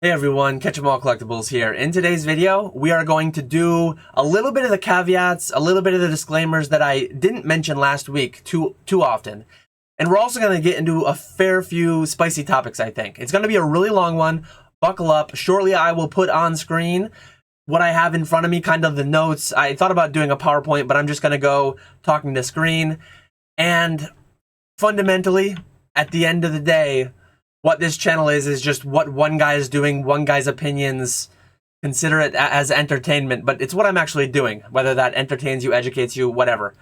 Hey everyone, Catch 'em All Collectibles here. In today's video, we are going to do a little bit of the caveats, a little bit of the disclaimers that I didn't mention last week too often. And we're also going to get into a fair few spicy topics, I think. It's going to be a really long one. Buckle up. Shortly, I will put on screen what I have in front of me, kind of the notes. I thought about doing a PowerPoint, but I'm just going to go talking to screen. And fundamentally, at the end of the day, what this channel is just what one guy is doing, one guy's opinions. Consider it as entertainment, but it's what I'm actually doing, whether that entertains you, educates you, whatever.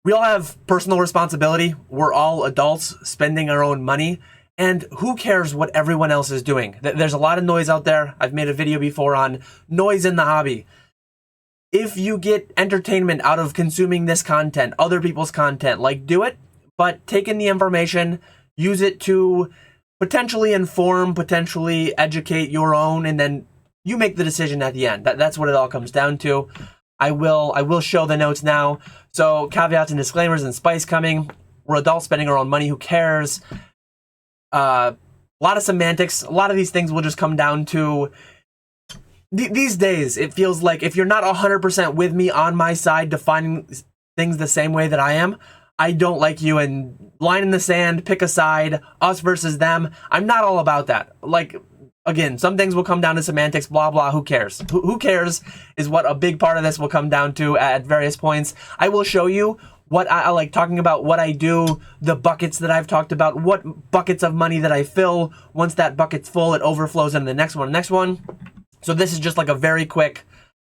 We all have personal responsibility. We're all adults spending our own money, and who cares what everyone else is doing? There's a lot of noise out there. I've made a video before on noise in the hobby. If you get entertainment out of consuming this content, other people's content, like, do it, but take in the information, use it to potentially inform, potentially educate your own, and then you make the decision at the end. That's what it all comes down to. I will show the notes now. So caveats and disclaimers and spice coming. We're adults spending our own money. Who cares? A lot of semantics. A lot of these things will just come down to these days. It feels like if you're not 100% with me on my side, defining things the same way that I am, I don't like you, and line in the sand, pick a side, us versus them. I'm not all about that. Like, again, some things will come down to semantics, blah, blah, who cares? Who cares is what a big part of this will come down to at various points. I will show you what I like, talking about what I do, the buckets that I've talked about, what buckets of money that I fill. Once that bucket's full, it overflows into the next one. So this is just like a very quick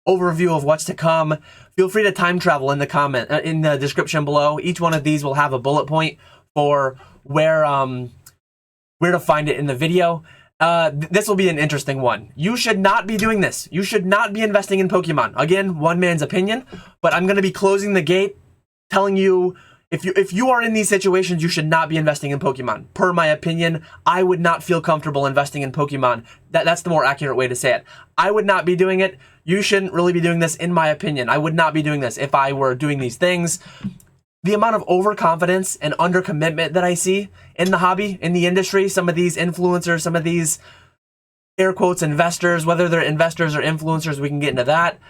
overview of what's to come. Feel free to time travel in the description below. Each one of these will have a bullet point for where to find it in the video. This will be an interesting one. You should not be doing this. You should not be investing in Pokemon. Again, one man's opinion, but I'm going to be closing the gate, telling you if you are in these situations, you should not be investing in Pokemon. Per my opinion, I would not feel comfortable investing in Pokemon. That's the more accurate way to say it. I would not be doing it. You shouldn't really be doing this, in my opinion. I would not be doing this if I were doing these things. The amount of overconfidence and undercommitment that I see in the hobby, in the industry, some of these influencers, some of these air quotes investors, whether they're investors or influencers, we can get into that.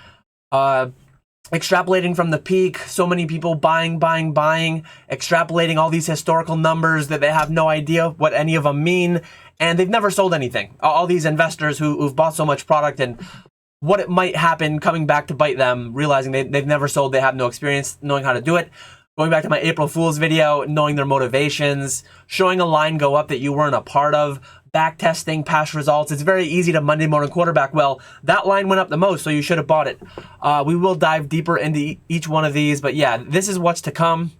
Extrapolating from the peak, so many people buying, extrapolating all these historical numbers that they have no idea what any of them mean, and they've never sold anything. All these investors who've bought so much product, and what it might happen coming back to bite them, realizing they've never sold, they have no experience knowing how to do it. Going back to my April Fool's video, knowing their motivations, showing a line go up that you weren't a part of, back testing past results. It's very easy to Monday morning quarterback. Well, that line went up the most, so you should have bought it. We will dive deeper into each one of these, but yeah, this is what's to come.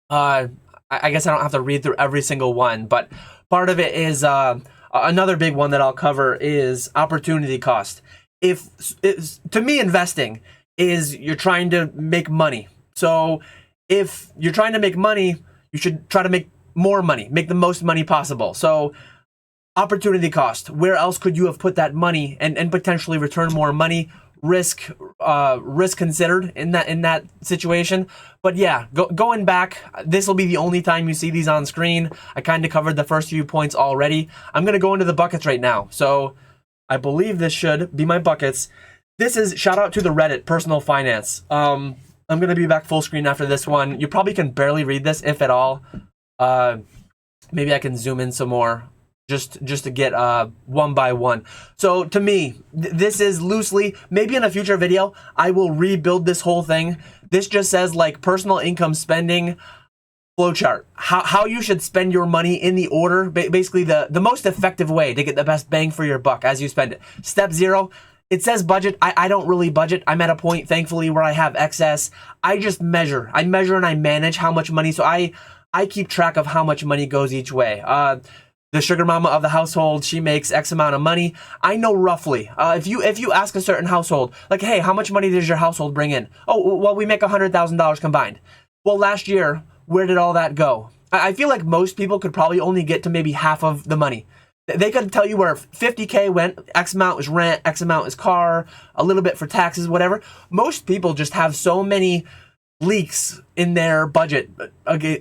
I guess I don't have to read through every single one, but part of it is another big one that I'll cover is opportunity cost. To me, investing is you're trying to make money. So if you're trying to make money, you should try to make more money, make the most money possible. So opportunity cost, where else could you have put that money and potentially return more money? Risk considered in that situation. But yeah, going back, this will be the only time you see these on screen. I kind of covered the first few points already. I'm going to go into the buckets right now. So I believe this should be my buckets. This is shout out to the Reddit personal finance. I'm going to be back full screen after this one. You probably can barely read this, if at all. Maybe I can zoom in some more just to get one by one. So to me, this is loosely, maybe in a future video, I will rebuild this whole thing. This just says like personal income spending flowchart. How you should spend your money in the order, basically the most effective way to get the best bang for your buck as you spend it. Step 0. It says budget. I don't really budget. I'm at a point, thankfully, where I have excess. I just measure. I measure and I manage how much money. So I keep track of how much money goes each way. The sugar mama of the household, she makes X amount of money. I know roughly. If you ask a certain household, like, hey, how much money does your household bring in? Oh, well, we make $100,000 combined. Well, last year, where did all that go? I feel like most people could probably only get to maybe half of the money. They could tell you where 50K went, X amount was rent, X amount is car, a little bit for taxes, whatever. Most people just have so many leaks in their budget,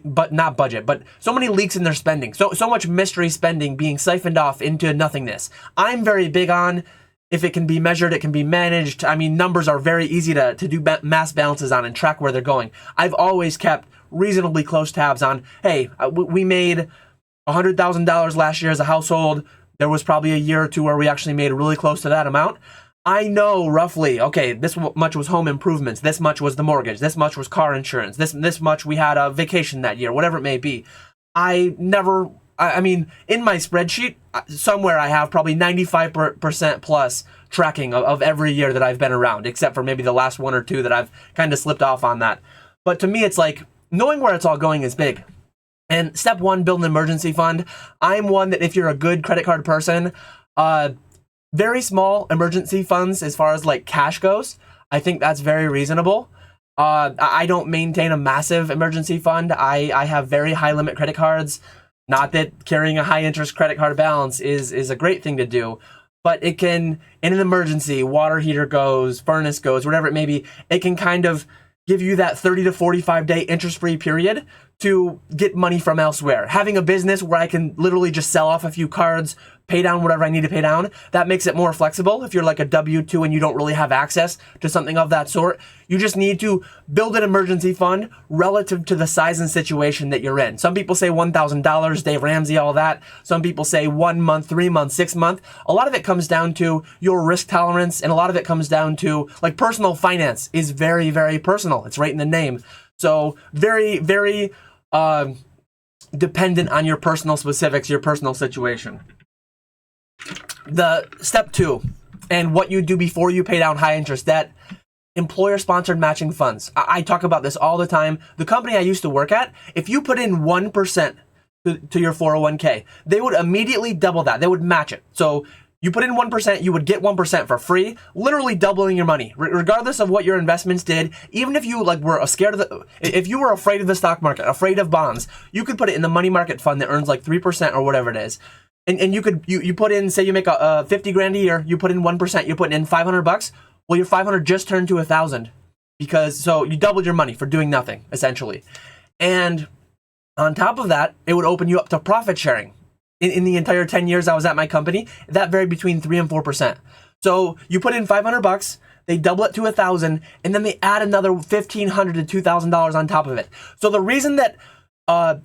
but not budget, but so many leaks in their spending, so much mystery spending being siphoned off into nothingness. I'm very big on, if it can be measured, it can be managed. I mean, numbers are very easy to do mass balances on and track where they're going. I've always kept reasonably close tabs on, hey, we made $100,000 last year as a household. There was probably a year or two where we actually made really close to that amount. I know roughly, okay, this much was home improvements, this much was the mortgage, this much was car insurance, this much we had a vacation that year, whatever it may be. I mean, in my spreadsheet, somewhere I have probably 95% plus tracking of every year that I've been around, except for maybe the last one or two that I've kind of slipped off on that. But to me, it's like, knowing where it's all going is big. And step one, build an emergency fund. I'm one that if you're a good credit card person, very small emergency funds as far as like cash goes, I think that's very reasonable. I don't maintain a massive emergency fund. I have very high limit credit cards. Not that carrying a high interest credit card balance is a great thing to do, but it can, in an emergency, water heater goes, furnace goes, whatever it may be, it can kind of give you that 30 to 45 day interest-free period to get money from elsewhere. Having a business where I can literally just sell off a few cards, pay down whatever I need to pay down, that makes it more flexible. If you're like a W-2 and you don't really have access to something of that sort, you just need to build an emergency fund relative to the size and situation that you're in. Some people say $1,000, Dave Ramsey, all that. Some people say 1 month, 3 months, 6 months. A lot of it comes down to your risk tolerance, and a lot of it comes down to, like, personal finance is very, very personal. It's right in the name. So very, very dependent on your personal specifics, your personal situation. The step two, and what you do before you pay down high interest debt, employer-sponsored matching funds. I talk about this all the time. The company I used to work at, if you put in 1% to your 401k, they would immediately double that. They would match it. So you put in 1%, you would get 1% for free, literally doubling your money, regardless of what your investments did. Even if you were scared of if you were afraid of the stock market, afraid of bonds, you could put it in the money market fund that earns like 3% or whatever it is. And you could, you put in, say you make a 50 grand a year, you put in 1%, you're putting in $500. Well, your 500 just turned to 1,000 so you doubled your money for doing nothing, essentially. And on top of that, it would open you up to profit sharing. In the entire 10 years I was at my company, that varied between 3 and 4%. So you put in $500, they double it to 1,000, and then they add another $1,500 to $2,000 on top of it. So the reason that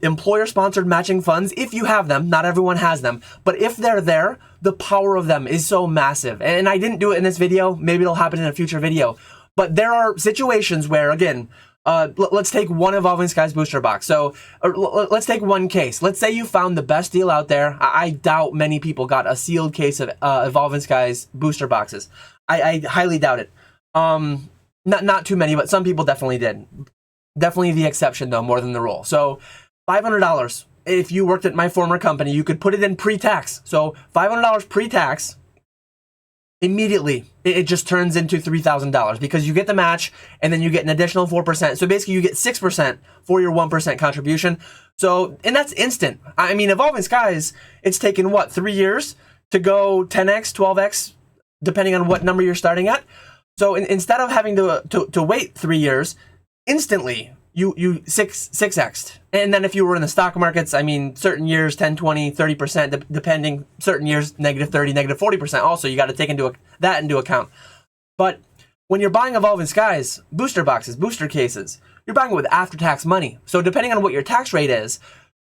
employer-sponsored matching funds, if you have them, not everyone has them, but if they're there, the power of them is so massive. And I didn't do it in this video. Maybe it'll happen in a future video. But there are situations where, again, let's take one Evolving Skies booster box. So let's take one case. Let's say you found the best deal out there. I doubt many people got a sealed case of Evolving Skies booster boxes. I highly doubt it. Not too many, but some people definitely did. Definitely the exception, though, more than the rule. So $500. If you worked at my former company, you could put it in pre-tax. So $500 pre-tax, immediately it just turns into $3,000 because you get the match and then you get an additional 4%. So basically you get 6% for your 1% contribution. So, and that's instant. I mean, Evolving Skies, it's taken what, 3 years to go 10x, 12x, depending on what number you're starting at. So instead of having to wait 3 years, instantly you 6x'd. And then if you were in the stock markets, I mean, certain years 10, 20, 30%, depending, certain years negative 30, negative 40%. Also, you got to take that into account. But when you're buying Evolving Skies booster boxes, booster cases, you're buying it with after-tax money. So depending on what your tax rate is,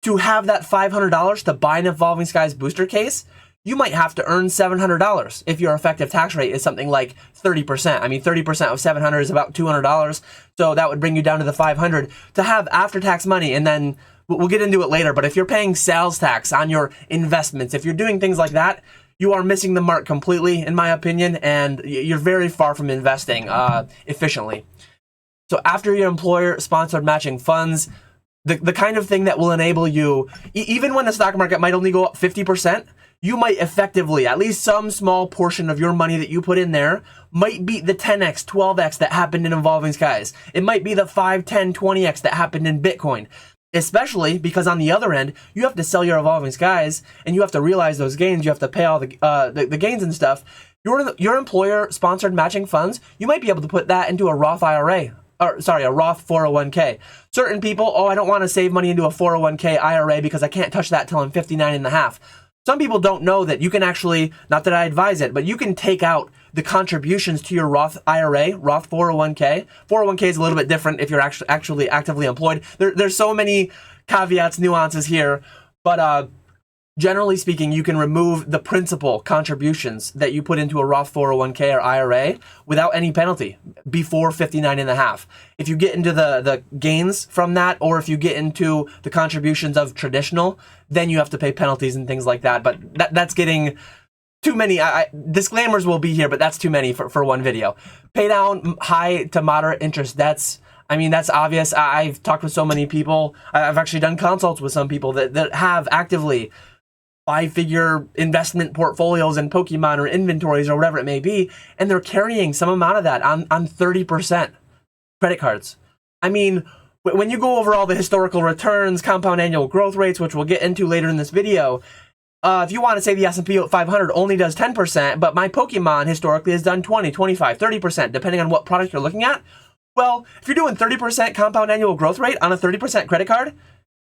to have that $500 to buy an Evolving Skies booster case, you might have to earn $700 if your effective tax rate is something like 30%. I mean, 30% of $700 is about $200. So that would bring you down to the $500 to have after-tax money. And then we'll get into it later. But if you're paying sales tax on your investments, if you're doing things like that, you are missing the mark completely, in my opinion. And you're very far from investing efficiently. So after your employer-sponsored matching funds, the kind of thing that will enable you, even when the stock market might only go up 50%, you might effectively, at least some small portion of your money that you put in there might beat the 10x, 12x that happened in Evolving Skies. It might be the 5, 10, 20x that happened in Bitcoin. Especially because on the other end, you have to sell your Evolving Skies and you have to realize those gains. You have to pay all the gains and stuff. Your employer-sponsored matching funds, you might be able to put that into a Roth IRA. or sorry, a Roth 401k. Certain people, oh, I don't want to save money into a 401k IRA because I can't touch that till I'm 59 and a half. Some people don't know that you can actually, not that I advise it, but you can take out the contributions to your Roth IRA, Roth 401k. 401k is a little bit different if you're actually actively employed. There's so many caveats, nuances here, but generally speaking, you can remove the principal contributions that you put into a Roth 401k or IRA without any penalty before 59 and a half. If you get into the gains from that, or if you get into the contributions of traditional, then you have to pay penalties and things like that. But that's getting too many. Disclaimers will be here, but that's too many for one video. Pay down high to moderate interest. That's obvious. I've talked with so many people. I've actually done consults with some people that have actively 5-figure investment portfolios in Pokemon or inventories or whatever it may be, and they're carrying some amount of that on 30% credit cards. I mean, when you go over all the historical returns, compound annual growth rates, which we'll get into later in this video, if you want to say the S&P 500 only does 10%, but my Pokemon historically has done 20, 25, 30%, depending on what product you're looking at. Well, if you're doing 30% compound annual growth rate on a 30% credit card,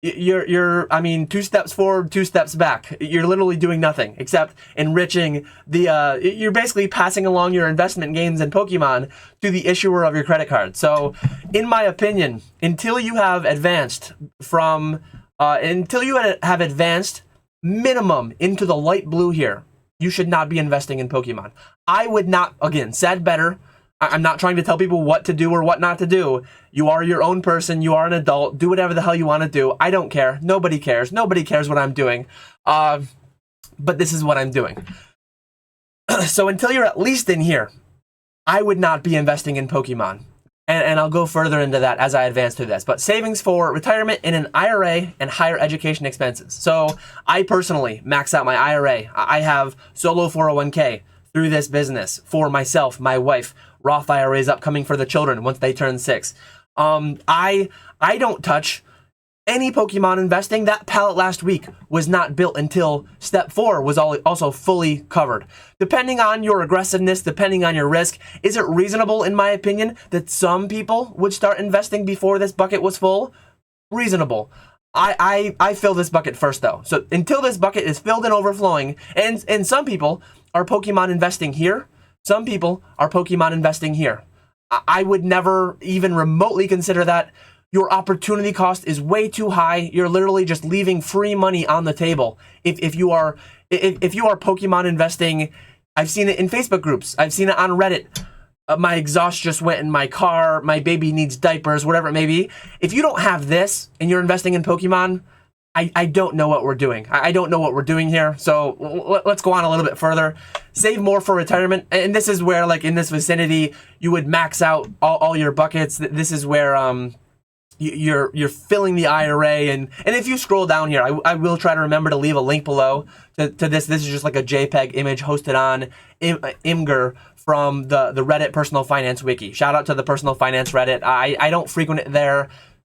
you're 2 steps forward, 2 steps back. You're literally doing nothing except enriching you're basically passing along your investment gains in Pokemon to the issuer of your credit card. So, in my opinion, until you have advanced minimum into the light blue here, you should not be investing in Pokemon. I would not, again, said better. I'm not trying to tell people what to do or what not to do. You are your own person. You are an adult. Do whatever the hell you want to do. I don't care. Nobody cares. Nobody cares what I'm doing. But this is what I'm doing. So until you're at least in here, I would not be investing in Pokemon. And I'll go further into that as I advance through this. But savings for retirement in an IRA and higher education expenses. So I personally max out my IRA. I have solo 401k through this business for myself, my wife. Roth IRAs upcoming for the children once they turn 6. I don't touch any Pokemon investing. That pallet last week was not built until step 4 was also fully covered. Depending on your aggressiveness, depending on your risk, is it reasonable, in my opinion, that some people would start investing before this bucket was full? Reasonable. I fill this bucket first, though. So until this bucket is filled and overflowing, and some people are Pokemon investing here, some people are Pokemon investing here. I would never even remotely consider that. Your opportunity cost is way too high. You're literally just leaving free money on the table. If you are Pokemon investing, I've seen it in Facebook groups. I've seen it on Reddit. My exhaust just went in my car. My baby needs diapers, whatever it may be. If you don't have this and you're investing in Pokemon, I don't know what we're doing. I don't know what we're doing here. So let's go on a little bit further. Save more for retirement. And this is where, like in this vicinity, you would max out all your buckets. This is where you're filling the IRA. And if you scroll down here, I will try to remember to leave a link below to this. This is just like a JPEG image hosted on Imgur from the Reddit Personal Finance Wiki. Shout out to the Personal Finance Reddit. I don't frequent it there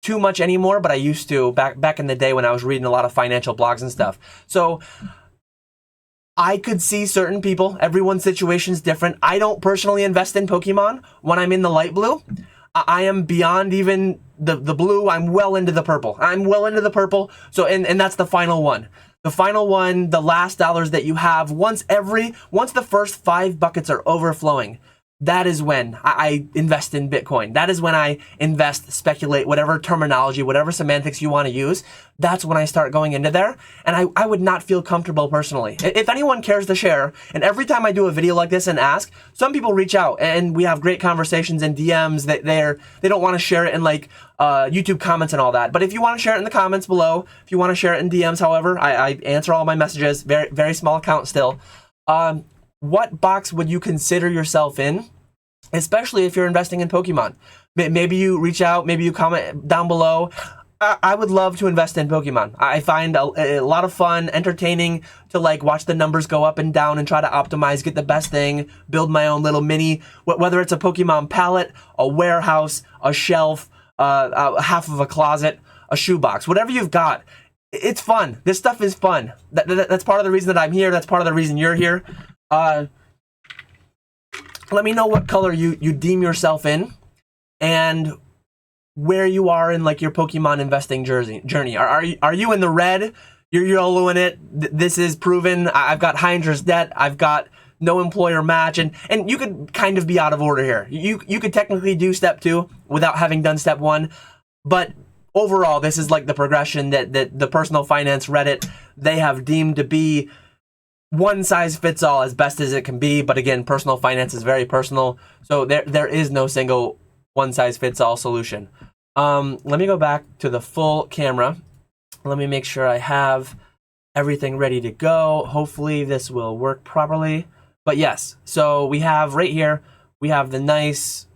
too much anymore, but I used to back in the day when I was reading a lot of financial blogs and stuff. So I could see certain people, everyone's situation is different. I don't personally invest in Pokemon when I'm in the light blue. I am beyond even the blue. I'm well into the purple. So and that's the final one. The final one, the last dollars that you have, once the first 5 buckets are overflowing, that is when I invest in Bitcoin. That is when I invest, speculate, whatever terminology, whatever semantics you want to use. That's when I start going into there. And I would not feel comfortable personally. If anyone cares to share, and every time I do a video like this and ask, some people reach out and we have great conversations in DMs that they don't want to share it in like YouTube comments and all that. But if you want to share it in the comments below, if you want to share it in DMs, however, I answer all my messages. Very, very small account still. What box would you consider yourself in, especially if you're investing in Pokemon? Maybe you reach out, maybe you comment down below. I would love to invest in Pokemon. I find a lot of fun, entertaining to like watch the numbers go up and down and try to optimize, get the best thing, build my own little mini, whether it's a Pokemon pallet, a warehouse, a shelf, half of a closet, a shoebox, whatever you've got. It's fun. This stuff is fun. That's part of the reason that I'm here. That's part of the reason you're here. Let me know what color you deem yourself in. and where you are in like your Pokemon investing journey. Are you in the red? You're YOLOing it. This is proven. I've got high interest debt. I've got no employer match, and you could kind of be out of order here. You could technically do step 2 without having done step 1, but overall, this is like the progression that the personal finance Reddit, they have deemed to be one size fits all as best as it can be. But again, personal finance is very personal, so there is no single one size fits all solution. Let me go back to the full camera. Let me make sure I have everything ready to go. Hopefully this will work properly. But yes, so we have right here, we have the nice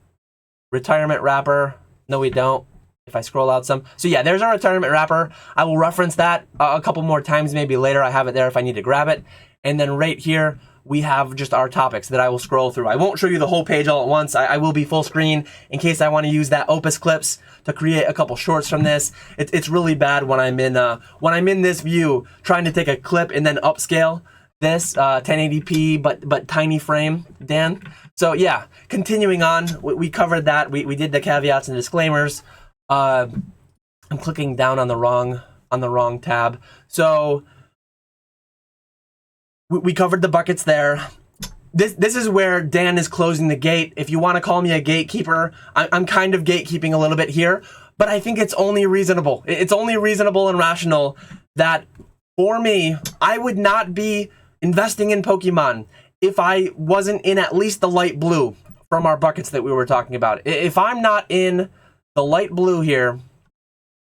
retirement wrapper. No, we don't. If I scroll out some. So yeah, there's our retirement wrapper. I will reference that a couple more times, maybe later. I have it there if I need to grab it. And then right here, we have just our topics that I will scroll through. I won't show you the whole page all at once. I will be full screen in case I want to use that Opus Clips to create a couple shorts from this. It's really bad when I'm in this view trying to take a clip and then upscale this 1080p but tiny frame, Dan. So yeah, continuing on, we covered that. We did the caveats and disclaimers. I'm clicking down on the wrong tab. So we covered the buckets there. This is where Dan is closing the gate. If you want to call me a gatekeeper, I'm kind of gatekeeping a little bit here, but I think it's only reasonable. It's only reasonable and rational that for me, I would not be investing in Pokemon if I wasn't in at least the light blue from our buckets that we were talking about. If I'm not in the light blue here,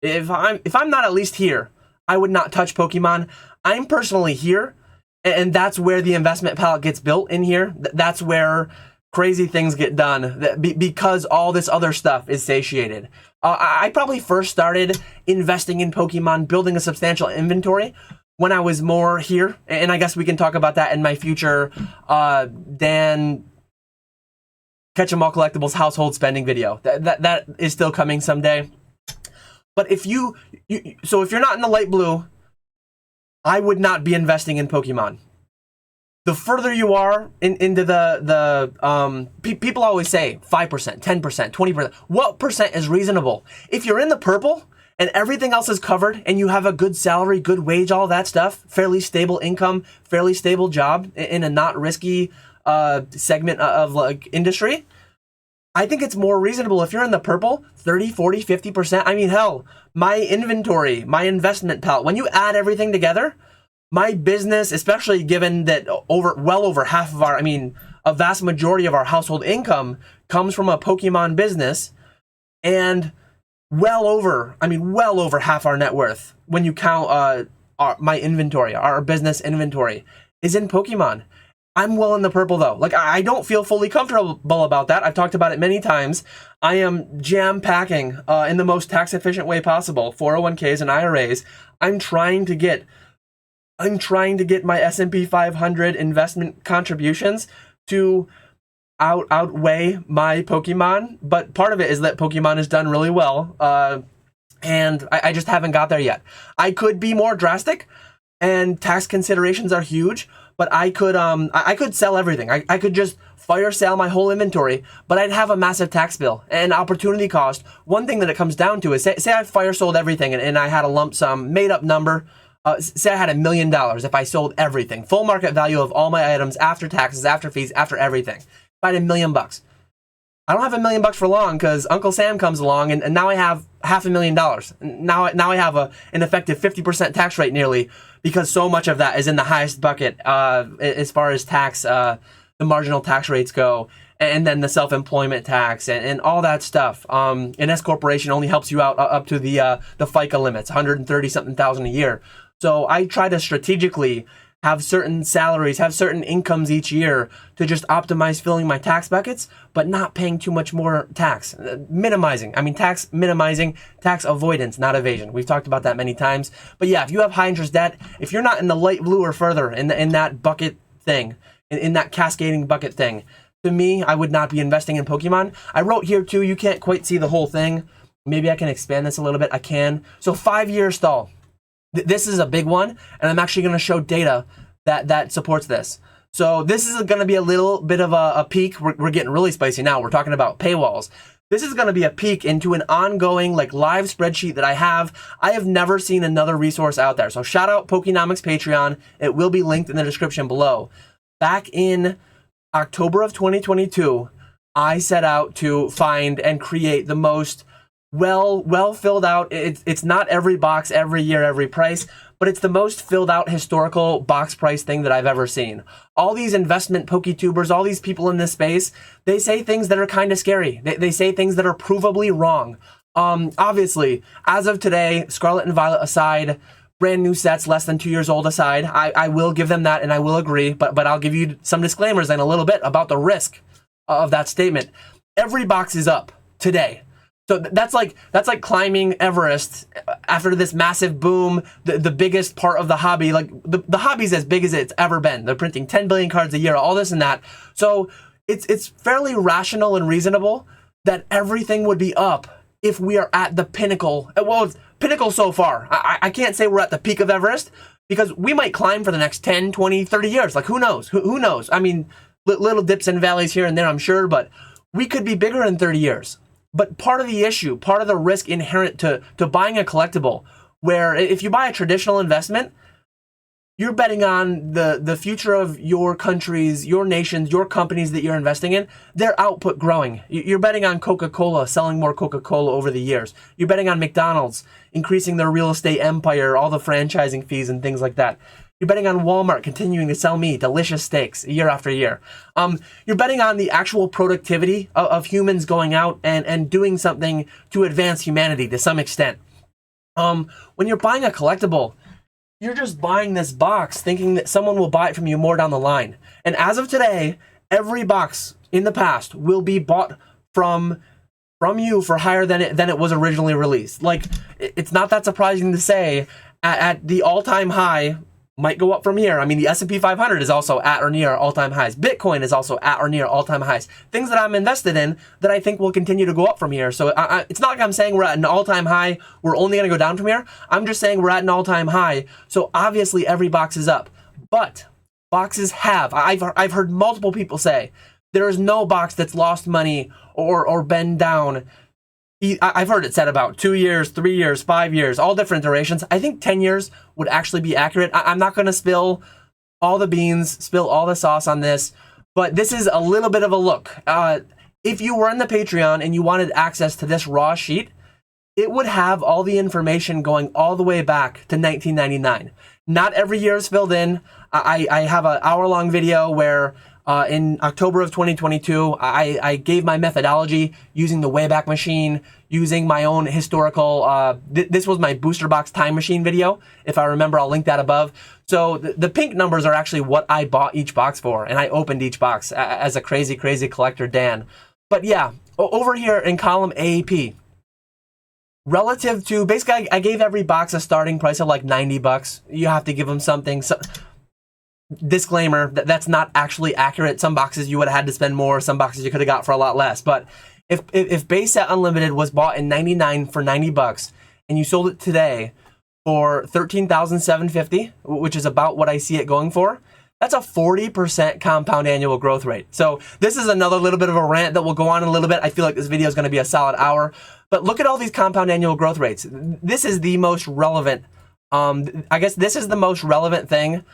if I'm not at least here, I would not touch Pokemon. I'm personally here, and that's where the investment palette gets built in here. That's where crazy things get done because all this other stuff is satiated. I probably first started investing in Pokemon, building a substantial inventory when I was more here, and I guess we can talk about that in my future Dan Catch 'em All Collectibles household spending video. That is still coming someday. But if you're not in the light blue, I would not be investing in Pokemon. The further you are into people always say 5%, 10%, 20%. What percent is reasonable? If you're in the purple and everything else is covered and you have a good salary, good wage, all that stuff, fairly stable income, fairly stable job in a not risky segment of like industry, I think it's more reasonable if you're in the purple, 30, 40, 50%. I mean, hell, my inventory, my investment palette, when you add everything together, my business, especially given that well over half of a vast majority of our household income comes from a Pokemon business, and well over half our net worth, when you count my inventory, our business inventory, is in Pokemon. I'm well in the purple though. Like, I don't feel fully comfortable about that. I've talked about it many times. I am jam-packing in the most tax-efficient way possible 401ks and IRAs. I'm trying to get my S&P 500 investment contributions to outweigh my Pokemon, but part of it is that Pokemon has done really well, and I just haven't got there yet. I could be more drastic, and tax considerations are huge, but I could sell everything. I could just fire sale my whole inventory, but I'd have a massive tax bill and opportunity cost. One thing that it comes down to is, say I fire sold everything and I had a lump sum, made up number, say I had $1 million if I sold everything, full market value of all my items after taxes, after fees, after everything. If I had $1 million, I don't have $1 million for long because Uncle Sam comes along and now I have $500,000. Now I have an effective 50% tax rate nearly, because so much of that is in the highest bucket as far as tax, the marginal tax rates go, and then the self-employment tax and all that stuff. An S corporation only helps you out up to the FICA limits, 130-something thousand a year. So I try to strategically have certain salaries, have certain incomes each year to just optimize filling my tax buckets, but not paying too much more tax. Minimizing. Tax minimizing, tax avoidance, not evasion. We've talked about that many times. But yeah, if you have high interest debt, if you're not in the light blue or further in that bucket thing, in that cascading bucket thing, to me, I would not be investing in Pokemon. I wrote here too, you can't quite see the whole thing. Maybe I can expand this a little bit. I can. So 5-year stall. This is a big one, and I'm actually going to show data that supports this. So this is going to be a little bit of a peek. We're getting really spicy now. We're talking about paywalls. This is going to be a peek into an ongoing like live spreadsheet that I have. I have never seen another resource out there. So shout out Pokenomics Patreon. It will be linked in the description below. Back in October of 2022, I set out to find and create the most well filled out. It's not every box, every year, every price, but it's the most filled out historical box price thing that I've ever seen. All these investment PokeTubers, all these people in this space, they say things that are kind of scary. They say things that are provably wrong. Obviously, as of today, Scarlet and Violet aside, brand new sets, less than 2 years old aside, I will give them that and I will agree, but I'll give you some disclaimers in a little bit about the risk of that statement. Every box is up today. So that's like climbing Everest after this massive boom, the biggest part of the hobby. Like the hobby's as big as it's ever been. They're printing 10 billion cards a year, all this and that. So it's fairly rational and reasonable that everything would be up if we are at the pinnacle. Well, it's pinnacle so far. I can't say we're at the peak of Everest because we might climb for the next 10, 20, 30 years. Like who knows? Who knows? I mean, little dips and valleys here and there, I'm sure, but we could be bigger in 30 years. But part of the issue, part of the risk inherent to buying a collectible, where if you buy a traditional investment, you're betting on the future of your countries, your nations, your companies that you're investing in, their output growing. You're betting on Coca-Cola selling more Coca-Cola over the years. You're betting on McDonald's increasing their real estate empire, all the franchising fees and things like that. You're betting on Walmart continuing to sell me delicious steaks year after year. You're betting on the actual productivity of humans going out and doing something to advance humanity to some extent. When you're buying a collectible, you're just buying this box thinking that someone will buy it from you more down the line. And as of today, every box in the past will be bought from you for higher than it was originally released. Like, it's not that surprising to say at the all-time high, might go up from here. I mean, the S&P 500 is also at or near all-time highs. Bitcoin is also at or near all-time highs. Things that I'm invested in that I think will continue to go up from here. So it's not like I'm saying we're at an all-time high, we're only going to go down from here. I'm just saying we're at an all-time high. So obviously every box is up. But boxes have, I've heard multiple people say, there is no box that's lost money or been down. I've heard it said about 2 years, 3 years, 5 years, all different durations. I think 10 years would actually be accurate. I'm not going to spill all the beans, spill all the sauce on this, but this is a little bit of a look. If you were in the Patreon and you wanted access to this raw sheet, it would have all the information going all the way back to 1999. Not every year is filled in. I have an hour-long video where in October of 2022, I gave my methodology using the Wayback Machine, using my own historical, this was my booster box time machine video. If I remember, I'll link that above. So the pink numbers are actually what I bought each box for, and I opened each box as a crazy, crazy collector, Dan. But yeah, over here in column AAP, relative to, basically I gave every box a starting price of like 90 bucks. You have to give them something. So, disclaimer, that's not actually accurate. Some boxes you would have had to spend more, some boxes you could have got for a lot less. But if base set unlimited was bought in 99 for 90 bucks and you sold it today for 13,750, which is about what I see it going for, that's a 40% compound annual growth rate. So this is another little bit of a rant that will go on in a little bit. I feel like this video is going to be a solid hour, but look at all these compound annual growth rates. This is the most relevant, I guess this is the most relevant thing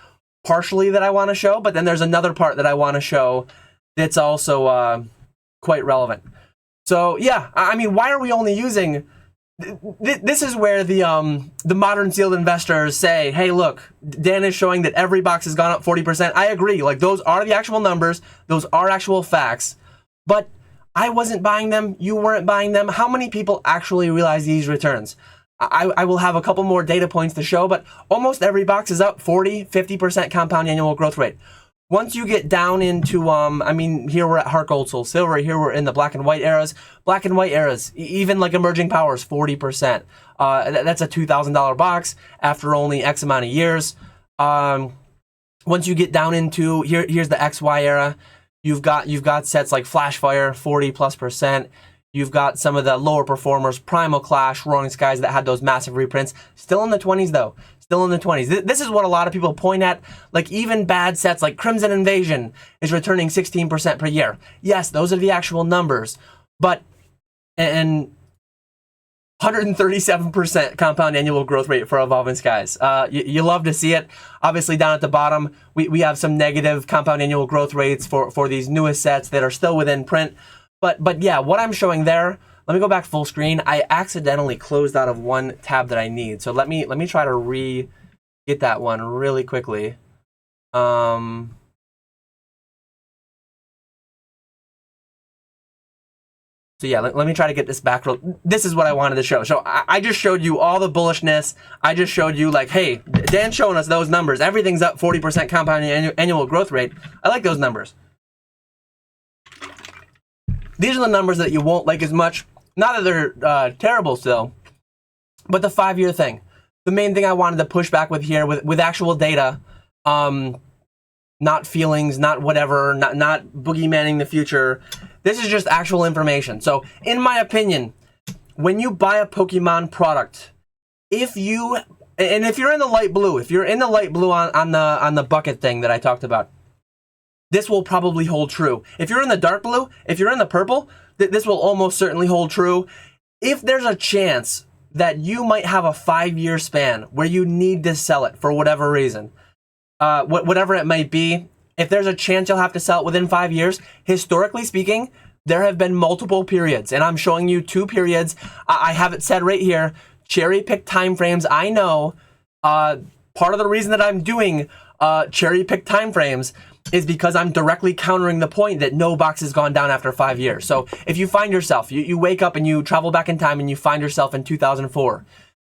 partially that I want to show, but then there's another part that I want to show that's also quite relevant. So yeah, I mean, why are we only using, this is where the modern sealed investors say, hey, look, Dan is showing that every box has gone up 40%. I agree, like those are the actual numbers, those are actual facts, but I wasn't buying them, you weren't buying them. How many people actually realize these returns? I will have a couple more data points to show, but almost every box is up 40, 50% compound annual growth rate. Once you get down into, I mean, here we're at Heart Gold, Soul Silver, here we're in the black and white eras. Black and white eras, even like Emerging Powers, 40%. That's a $2,000 box after only X amount of years. Once you get down into, here's the XY era, you've got sets like Flashfire, 40+%. You've got some of the lower performers, Primal Clash, Roaring Skies, that had those massive reprints. Still in the 20s, though. Still in the 20s. This is what a lot of people point at. Like, even bad sets like Crimson Invasion is returning 16% per year. Yes, those are the actual numbers. But and 137% compound annual growth rate for Evolving Skies. You love to see it. Obviously, down at the bottom, we have some negative compound annual growth rates for these newest sets that are still within print. But yeah, what I'm showing there, let me go back full screen. I accidentally closed out of one tab that I need. So let me try to get that one really quickly. So yeah, let me try to get this back. This is what I wanted to show. So I just showed you all the bullishness. I just showed you like, hey, Dan's showing us those numbers. Everything's up 40% compound annual growth rate. I like those numbers. These are the numbers that you won't like as much. Not that they're terrible still, but the 5-year thing. The main thing I wanted to push back with here, with actual data, not feelings, not whatever, not boogeymanning the future. This is just actual information. So in my opinion, when you buy a Pokemon product, if you're in the light blue, on the bucket thing that I talked about, this will probably hold true. If you're in the dark blue, if you're in the purple, this will almost certainly hold true. If there's a chance that you might have a 5-year span where you need to sell it for whatever reason, whatever it might be, if there's a chance you'll have to sell it within 5 years, historically speaking, there have been multiple periods, and I'm showing you 2 periods. I have it said right here, cherry-pick timeframes. I know part of the reason that I'm doing cherry-pick timeframes is because I'm directly countering the point that no box has gone down after 5 years. So if you find yourself, you wake up and you travel back in time and you find yourself in 2004,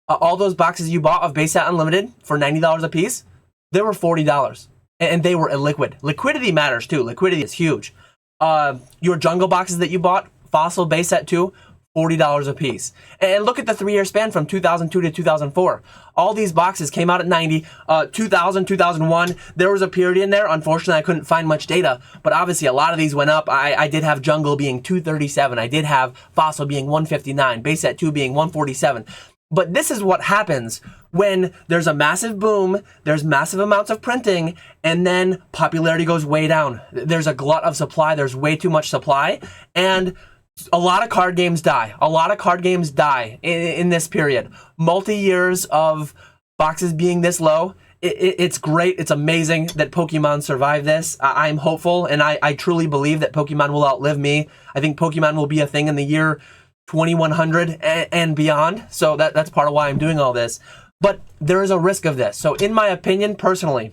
all those boxes you bought of Base Set Unlimited for $90 a piece, they were $40. And they were illiquid. Liquidity matters too. Liquidity is huge. Your jungle boxes that you bought, Fossil Base Set 2, $40 a piece. And look at the 3-year span from 2002 to 2004. All these boxes came out at 90. 2000, 2001, there was a period in there. Unfortunately, I couldn't find much data, but obviously a lot of these went up. I did have jungle being 237. I did have Fossil being 159. Base Set 2 being 147. But this is what happens when there's a massive boom, there's massive amounts of printing, and then popularity goes way down. There's a glut of supply, there's way too much supply, and a lot of card games die. A lot of card games die in this period. Multi-years of boxes being this low. It's great, it's amazing that Pokemon survived this. I'm hopeful, and I truly believe that Pokemon will outlive me. I think Pokemon will be a thing in the year 2100 and beyond. So that's part of why I'm doing all this. But there is a risk of this. So in my opinion, personally,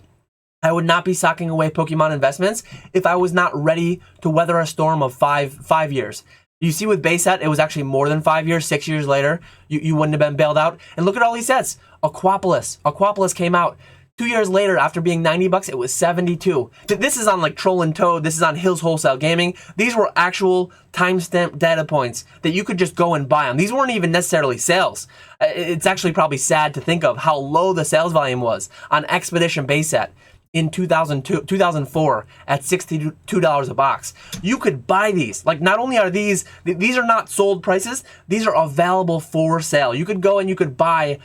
I would not be socking away Pokemon investments if I was not ready to weather a storm of five years. You see with Base Set, it was actually more than 5 years. 6 years later, you wouldn't have been bailed out. And look at all these sets. Aquapolis came out 2 years later, after being $90, it was $72. This is on like Troll and Toad. This is on Hills Wholesale Gaming. These were actual timestamp data points that you could just go and buy them. These weren't even necessarily sales. It's actually probably sad to think of how low the sales volume was on Expedition Base Set in 2004 at $62 a box. You could buy these. Like, not only are these are not sold prices, these are available for sale. You could go and you could buy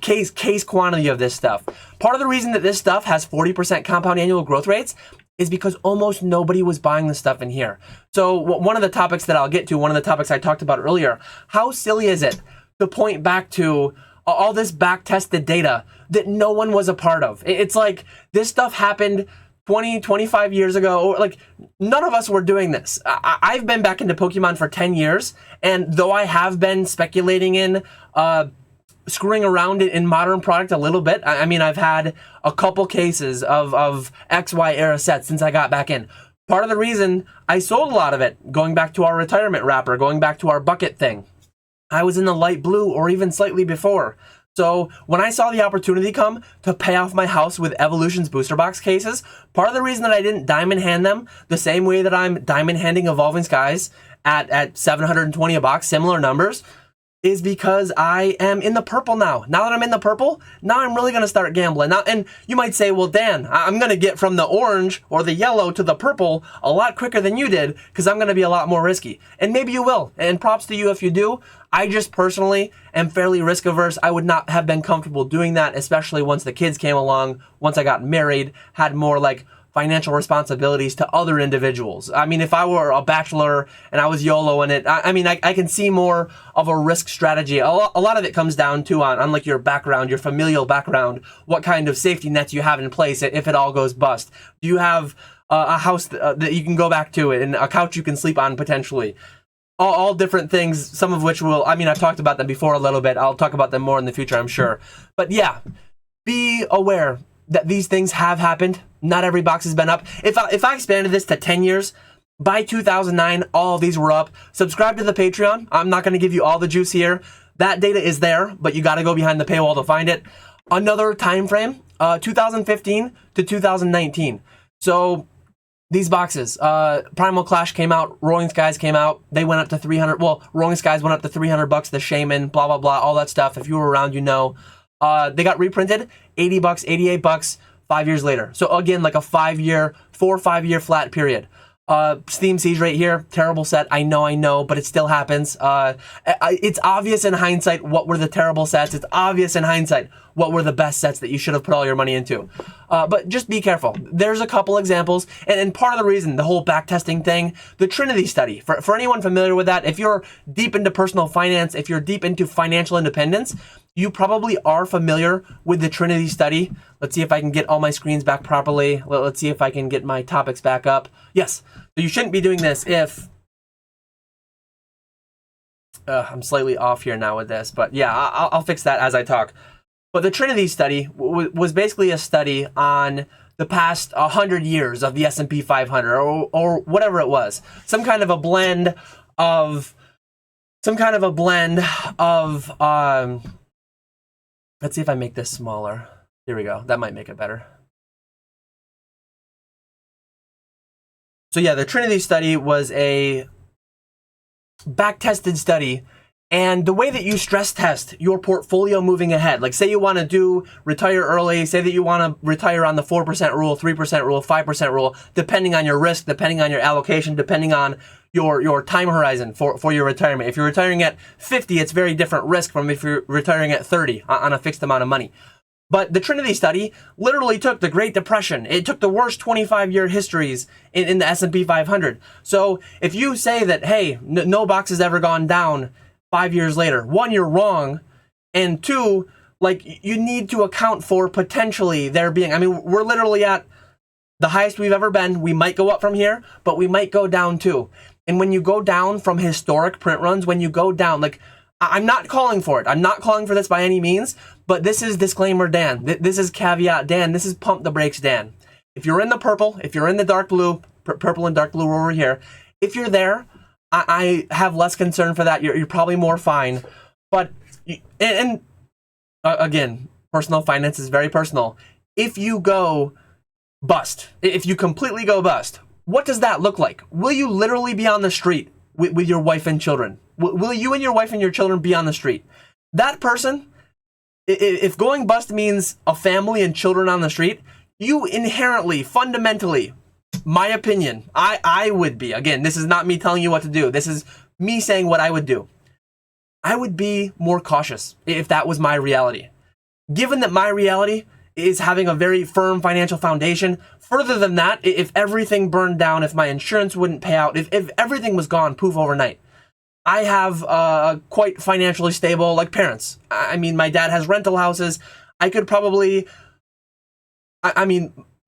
case quantity of this stuff. Part of the reason that this stuff has 40% compound annual growth rates is because almost nobody was buying this stuff in here. So one of the topics that I'll get to, one of the topics I talked about earlier, how silly is it to point back to all this back-tested data that no one was a part of? It's like this stuff happened 20, 25 years ago, or like none of us were doing this. I've been back into Pokemon for 10 years, and though I have been speculating in screwing around in modern product a little bit. I mean, I've had a couple cases of XY era sets since I got back in. Part of the reason I sold a lot of it, going back to our retirement wrapper, going back to our bucket thing, I was in the light blue or even slightly before. So when I saw the opportunity come to pay off my house with Evolution's booster box cases, part of the reason that I didn't diamond hand them the same way that I'm diamond handing Evolving Skies at 720 a box, similar numbers, is because I am in the purple now. Now that I'm in the purple, now I'm really going to start gambling. Now, and you might say, well, Dan, I'm going to get from the orange or the yellow to the purple a lot quicker than you did because I'm going to be a lot more risky. And maybe you will. And props to you if you do. I just personally am fairly risk averse. I would not have been comfortable doing that, especially once the kids came along, once I got married, had more like financial responsibilities to other individuals. I mean, if I were a bachelor and I was YOLO in it, I can see more of a risk strategy. A lot of it comes down to on like your background, your familial background, what kind of safety nets you have in place if it all goes bust. Do you have a house that you can go back to and a couch you can sleep on potentially? All different things, some of which I've talked about them before a little bit. I'll talk about them more in the future, I'm sure. But yeah, be aware that these things have happened. Not every box has been up. If I expanded this to 10 years, by 2009, all of these were up. Subscribe to the Patreon. I'm not going to give you all the juice here. That data is there, but you got to go behind the paywall to find it. Another time frame, 2015 to 2019. So these boxes, Primal Clash came out, Rolling Skies came out, they went up to 300, well, Rolling Skies went up to 300 bucks, the Shaman, blah, blah, blah, all that stuff. If you were around, you know. They got reprinted, 80 bucks, 88 bucks, 5 years later. So again, like a 4 or 5 year flat period. Steam Siege right here, terrible set, I know, but it still happens. It's obvious in hindsight what were the terrible sets. It's obvious in hindsight what were the best sets that you should have put all your money into. But just be careful. There's a couple examples, and part of the reason, the whole backtesting thing, the Trinity study, for anyone familiar with that, if you're deep into personal finance, if you're deep into financial independence, you probably are familiar with the Trinity study. Let's see if I can get all my screens back properly. Let's see if I can get my topics back up. Yes, so you shouldn't be doing this if... I'm slightly off here now with this, but yeah, I'll fix that as I talk. But the Trinity study was basically a study on the past 100 years of the S&P 500 or whatever it was. Some kind of a blend of... let's see if I make this smaller. Here we go. That might make it better. So yeah, the Trinity study was a back-tested study, and the way that you stress test your portfolio moving ahead, like say you want to retire early, say that you want to retire on the 4% rule, 3% rule, 5% rule, depending on your risk, depending on your allocation, depending on your time horizon for your retirement. If you're retiring at 50, it's very different risk from if you're retiring at 30 on a fixed amount of money. But the Trinity study literally took the Great Depression. It took the worst 25-year histories in the S&P 500. So if you say that, hey, no box has ever gone down 5 years later, one, you're wrong, and two, like, you need to account for potentially there being, we're literally at the highest we've ever been. We might go up from here, but we might go down too. And when you go down from historic print runs, when you go down, like, I'm not calling for it. I'm not calling for this by any means, but this is disclaimer Dan. This is caveat Dan. This is pump the brakes Dan. If you're in the purple, if you're in the dark blue, purple and dark blue over here, if you're there, I have less concern for that. You're probably more fine. But, again, personal finance is very personal. If you go bust, if you completely go bust, what does that look like? Will you literally be on the street with your wife and children? Will you and your wife and your children be on the street? That person, if going bust means a family and children on the street, you inherently, fundamentally, my opinion, I would be, again, this is not me telling you what to do. This is me saying what I would do. I would be more cautious if that was my reality. Given that my reality is having a very firm financial foundation, further than that, if everything burned down, if my insurance wouldn't pay out, if everything was gone poof overnight, I have quite financially stable, like, parents. My dad has rental houses. I could probably,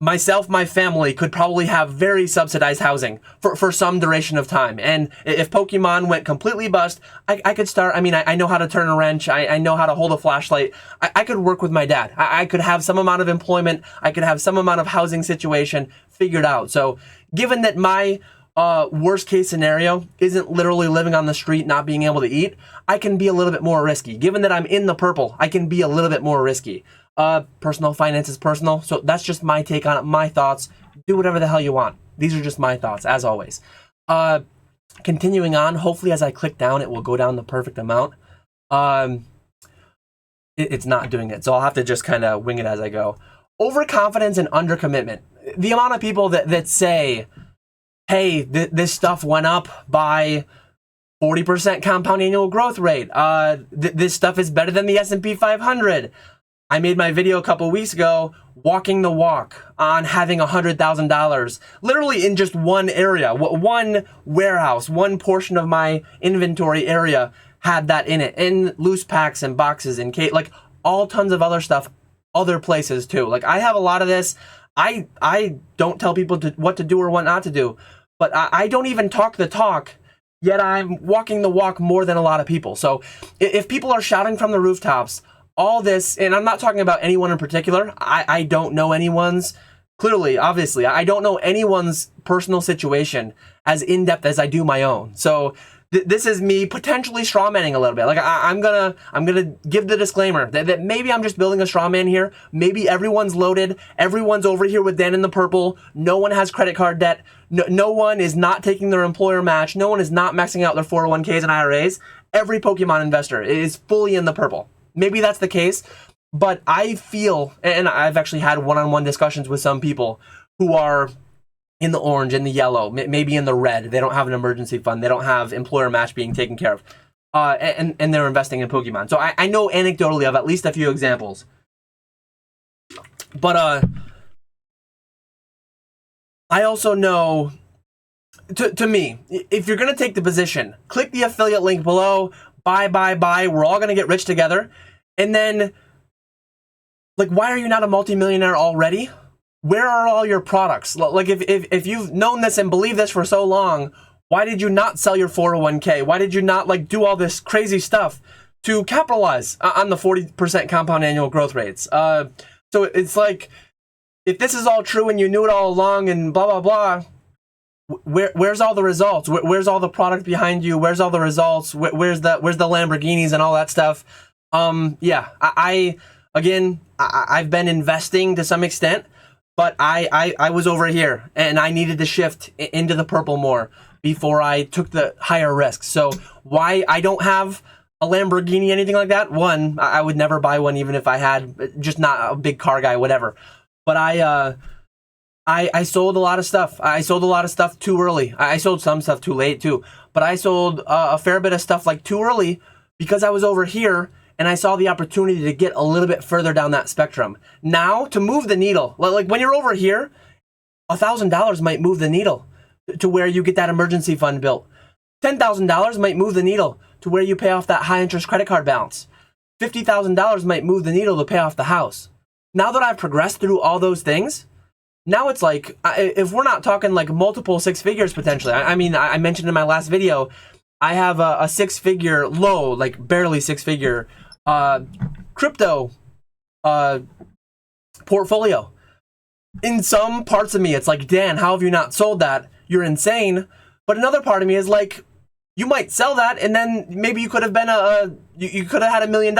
myself, my family could probably have very subsidized housing for some duration of time. And if Pokemon went completely bust, I could start, I know how to turn a wrench. I know how to hold a flashlight. I could work with my dad. I could have some amount of employment. I could have some amount of housing situation figured out. So given that my worst case scenario isn't literally living on the street, not being able to eat, I can be a little bit more risky. Given that I'm in the purple, I can be a little bit more risky. Personal finance is personal, so that's just my take on it, my thoughts. Do whatever the hell you want. These are just my thoughts, as always. Continuing on, hopefully as I click down, it will go down the perfect amount. It's not doing it, so I'll have to just kind of wing it as I go. Overconfidence and undercommitment. The amount of people that say, hey, this stuff went up by 40% compound annual growth rate. This stuff is better than the S&P 500. I made my video a couple weeks ago walking the walk on having $100,000 literally in just one area. One warehouse, one portion of my inventory area had that in it, and loose packs and boxes and like all tons of other stuff, other places too. Like I have a lot of this. I don't tell people what to do or what not to do, but I don't even talk the talk, yet I'm walking the walk more than a lot of people. So if people are shouting from the rooftops, all this, and I'm not talking about anyone in particular. I don't know anyone's, clearly, obviously, I don't know anyone's personal situation as in-depth as I do my own. So this is me potentially strawmanning a little bit. Like I'm gonna give the disclaimer that maybe I'm just building a straw man here. Maybe everyone's loaded. Everyone's over here with Dan in the purple. No one has credit card debt. No one is not taking their employer match. No one is not maxing out their 401ks and IRAs. Every Pokemon investor is fully in the purple. Maybe that's the case, but I feel, and I've actually had one-on-one discussions with some people who are in the orange, in the yellow, maybe in the red. They don't have an emergency fund. They don't have employer match being taken care of. And they're investing in Pokemon. So I know anecdotally of at least a few examples. But I also know, to me, if you're going to take the position, click the affiliate link below, buy. We're all going to get rich together. And then, like, why are you not a multimillionaire already? Where are all your products? Like, if you've known this and believed this for so long, why did you not sell your 401k? Why did you not, like, do all this crazy stuff to capitalize on the 40% compound annual growth rates? So it's like, if this is all true and you knew it all along and blah, blah, blah, where's all the results? Where's all the product behind you? Where's all the results? Where's the Lamborghinis and all that stuff? Yeah, I've been investing to some extent, but I was over here and I needed to shift into the purple more before I took the higher risks. So why I don't have a Lamborghini, anything like that? One, I would never buy one even if I had, just not a big car guy, whatever. But I sold a lot of stuff. I sold a lot of stuff too early. I sold some stuff too late too. But I sold a fair bit of stuff like too early because I was over here and I saw the opportunity to get a little bit further down that spectrum. Now, to move the needle, like when you're over here, $1,000 might move the needle to where you get that emergency fund built. $10,000 might move the needle to where you pay off that high interest credit card balance. $50,000 might move the needle to pay off the house. Now that I've progressed through all those things, now it's like, if we're not talking like multiple six figures potentially, I mean, I mentioned in my last video, I have a six-figure low, like barely six-figure crypto portfolio. In some parts of me, it's like, Dan, how have you not sold that? You're insane. But another part of me is like, you might sell that, and then maybe you could have been you could have had $1 million.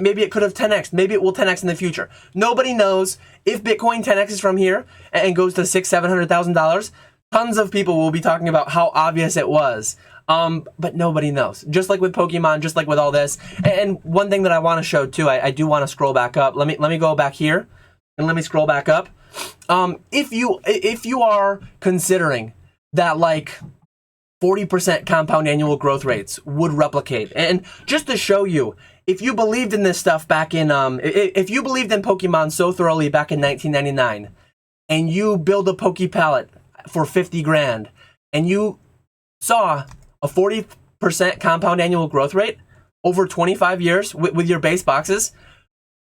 Maybe it could have 10x. Maybe it will 10x in the future. Nobody knows if Bitcoin 10x's from here and goes to $600,000-$700,000. Tons of people will be talking about how obvious it was. But nobody knows. Just like with Pokemon, just like with all this. And one thing that I want to show too, I do want to scroll back up. Let me go back here and let me scroll back up. If you are considering that like 40% compound annual growth rates would replicate, and just to show you, if you believed in this stuff back in if you believed in Pokemon so thoroughly back in 1999, and you build a Poke Pallet for 50 grand, and you saw a 40% compound annual growth rate over 25 years with your base boxes,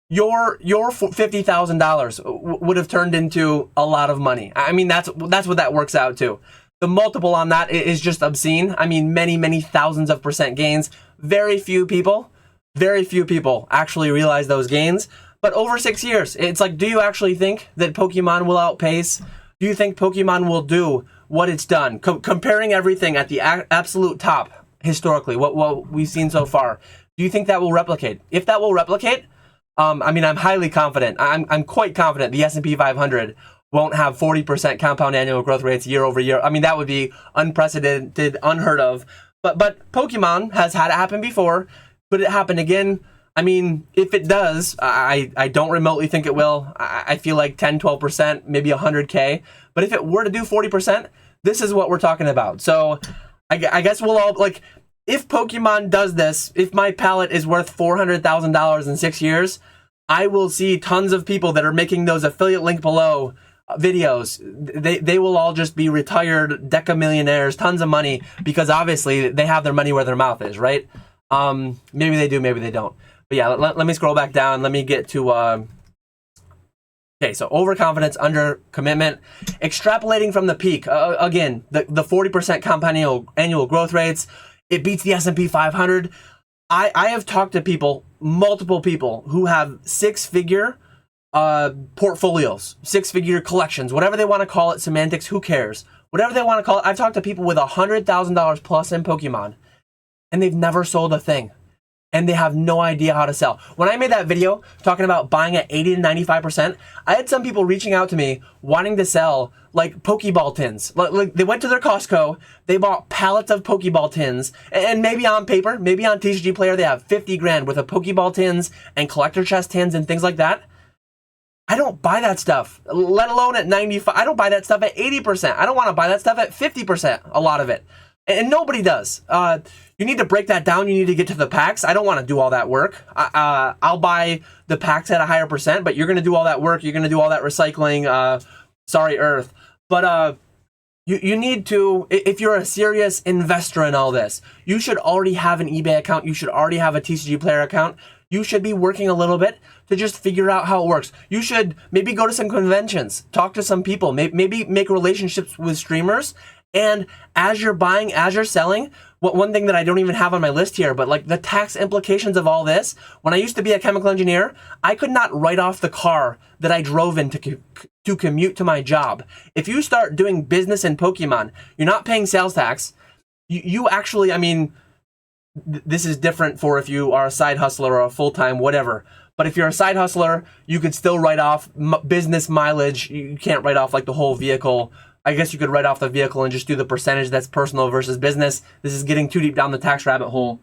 your $50,000 would have turned into a lot of money. I mean, that's what that works out to. The multiple on that is just obscene. I mean, many thousands of percent gains. Very few people actually realize those gains. But over 6 years, it's like, do you actually think that Pokemon will outpace? Do you think Pokemon will do what it's done? Comparing everything at the absolute top historically, what we've seen so far, do you think that will replicate? If that will replicate, I mean, I'm highly confident. I'm quite confident the S&P 500 won't have 40% compound annual growth rates year over year. I mean, that would be unprecedented, unheard of. But Pokemon has had it happen before. Could it happen again? I mean, if it does, I don't remotely think it will. I feel like 10, 12%, maybe 100K. But if it were to do 40%, this is what we're talking about. So I guess we'll all, like, if Pokemon does this, if my pallet is worth $400,000 in 6 years, I will see tons of people that are making those affiliate link below videos. They will all just be retired decamillionaires, tons of money, because obviously they have their money where their mouth is, right? Maybe they do, maybe they don't. But yeah, let me scroll back down. Let me get to, okay, so overconfidence, under commitment, extrapolating from the peak. Again, the 40% compound annual growth rates, it beats the S&P 500. I have talked to people, multiple people, who have six-figure portfolios, six-figure collections, whatever they want to call it, semantics, who cares? Whatever they want to call it. I've talked to people with $100,000 plus in Pokemon, and they've never sold a thing. And they have no idea how to sell. When I made that video talking about buying at 80 to 95%, I had some people reaching out to me wanting to sell like Pokeball tins. Like they went to their Costco, they bought pallets of Pokeball tins, and maybe on paper, maybe on TCG Player, they have 50 grand worth of Pokeball tins and collector chest tins and things like that. I don't buy that stuff, let alone at 95. I don't buy that stuff at 80%. I don't want to buy that stuff at 50%, a lot of it. And nobody does. You need to break that down. You need to get to the packs. I don't want to do all that work. I'll buy the packs at a higher percent, but you're going to do all that work. You're going to do all that recycling. Sorry, Earth. But you need to, if you're a serious investor in all this, you should already have an eBay account. You should already have a TCG Player account. You should be working a little bit to just figure out how it works. You should maybe go to some conventions, talk to some people, maybe make relationships with streamers. And as you're buying, as you're selling, one thing that I don't even have on my list here, but like the tax implications of all this, when I used to be a chemical engineer, I could not write off the car that I drove in to commute to my job. If you start doing business in Pokemon, you're not paying sales tax. You actually, I mean, this is different for if you are a side hustler or a full-time whatever. But if you're a side hustler, you could still write off business mileage. You can't write off like the whole vehicle. I guess you could write off the vehicle and just do the percentage that's personal versus business. This is getting too deep down the tax rabbit hole.